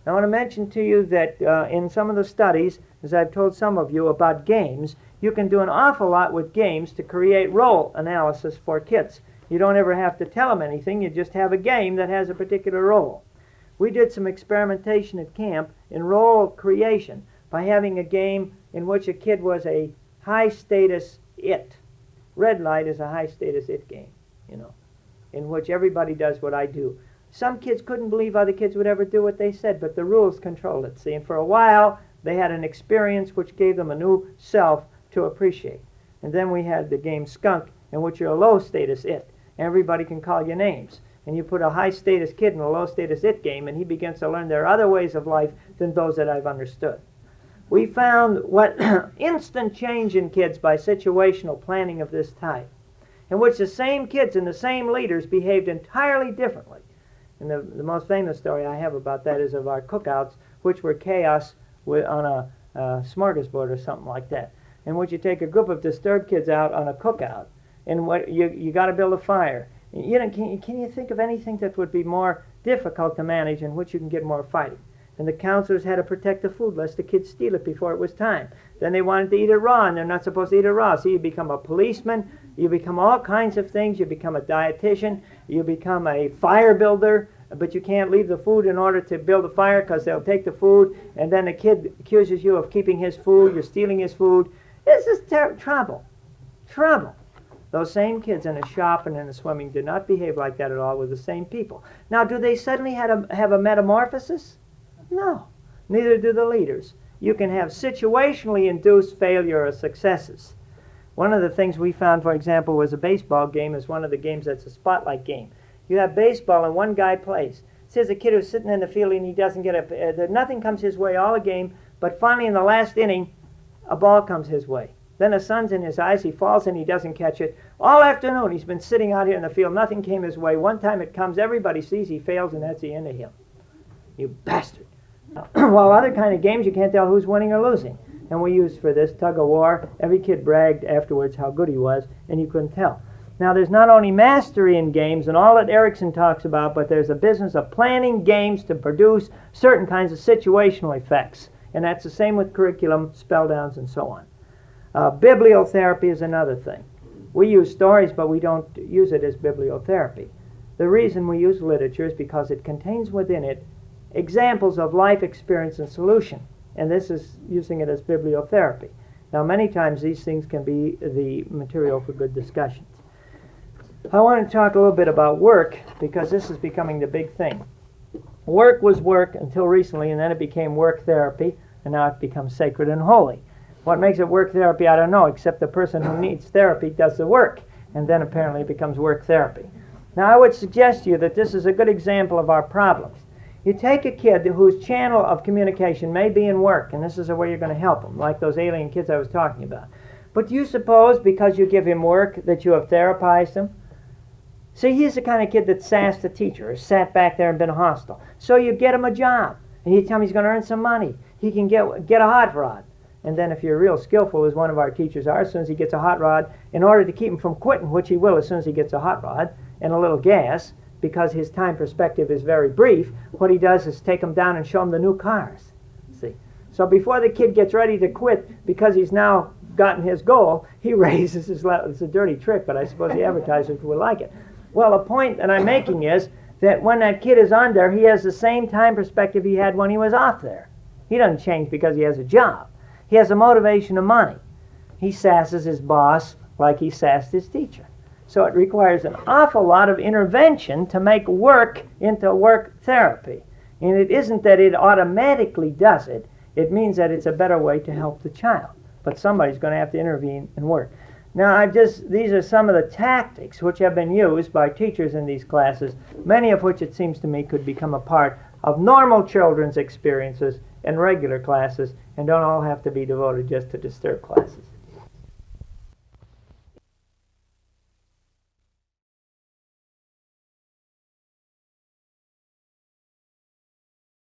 I want to mention to you that in some of the studies, as I've told some of you about games, you can do an awful lot with games to create role analysis for kids. You don't ever have to tell them anything. You just have a game that has a particular role. We did some experimentation at camp in role creation by having a game in which a kid was a high-status it. Red light is a high-status it game, you know, in which everybody does what I do. Some kids couldn't believe other kids would ever do what they said, but the rules controlled it, see. And for a while, they had an experience which gave them a new self to appreciate. And then we had the game Skunk, in which you're a low-status it. Everybody can call you names. And you put a high-status kid in a low-status it game, and he begins to learn there are other ways of life than those that I've understood. We found what instant change in kids by situational planning of this type, in which the same kids and the same leaders behaved entirely differently. And the most famous story I have about that is of our cookouts, which were chaos on a smorgasbord or something like that, in which you take a group of disturbed kids out on a cookout, and what you got to build a fire. You know, can you think of anything that would be more difficult to manage in which you can get more fighting? And the counselors had to protect the food lest the kids steal it before it was time. Then they wanted to eat it raw, and they're not supposed to eat it raw. So you become a policeman, you become all kinds of things, you become a dietitian, you become a fire builder, but you can't leave the food in order to build a fire because they'll take the food, and then the kid accuses you of keeping his food, you're stealing his food. This is trouble. Trouble. Those same kids in a shop and in a swimming did not behave like that at all with the same people. Now, do they suddenly have a metamorphosis? No. Neither do the leaders. You can have situationally induced failure or successes. One of the things we found, for example, was a baseball game is one of the games that's a spotlight game. You have baseball and one guy plays. Says a kid who's sitting in the field and he doesn't get nothing comes his way all the game, but finally in the last inning, a ball comes his way. Then the sun's in his eyes, he falls and he doesn't catch it. All afternoon he's been sitting out here in the field, nothing came his way. One time it comes, everybody sees he fails, and that's the end of him. You bastard. While other kind of games you can't tell who's winning or losing. and we used for this tug of war. Every kid bragged afterwards how good he was, and you couldn't tell. Now, there's not only mastery in games and all that Erickson talks about, but there's a business of planning games to produce certain kinds of situational effects. And that's the same with curriculum, spell downs, and so on. Bibliotherapy is another thing. We use stories, but we don't use it as bibliotherapy. The reason we use literature is because it contains within it examples of life experience and solution. And this is using it as bibliotherapy. Now, many times these things can be the material for good discussions. I want to talk a little bit about work, because this is becoming the big thing. Work was work until recently, and then it became work therapy, and now it becomes sacred and holy. What makes it work therapy, I don't know, except the person who needs therapy does the work, and then apparently it becomes work therapy. Now, I would suggest to you that this is a good example of our problems. You take a kid whose channel of communication may be in work, and this is the way you're going to help them, like those alien kids I was talking about. But do you suppose because you give him work that you have therapized him? See, he's the kind of kid that sassed the teacher or sat back there and been hostile. So you get him a job, and you tell him he's going to earn some money. He can get a hot rod. And then if you're real skillful, as one of our teachers are, as soon as he gets a hot rod, in order to keep him from quitting, which he will as soon as he gets a hot rod, and a little gas, because his time perspective is very brief, what he does is take him down and show him the new cars. See? So before the kid gets ready to quit, because he's now gotten his goal, he raises his level. It's a dirty trick, but I suppose the advertisers will like it. Well, the point that I'm making is that when that kid is on there, he has the same time perspective he had when he was off there. He doesn't change because he has a job. He has a motivation of money. He sasses his boss like he sassed his teacher. So it requires an awful lot of intervention to make work into work therapy. And it isn't that it automatically does it. It means that it's a better way to help the child. But somebody's going to have to intervene and work. Now, these are some of the tactics which have been used by teachers in these classes, many of which it seems to me could become a part of normal children's experiences and regular classes, and don't all have to be devoted just to disturb classes.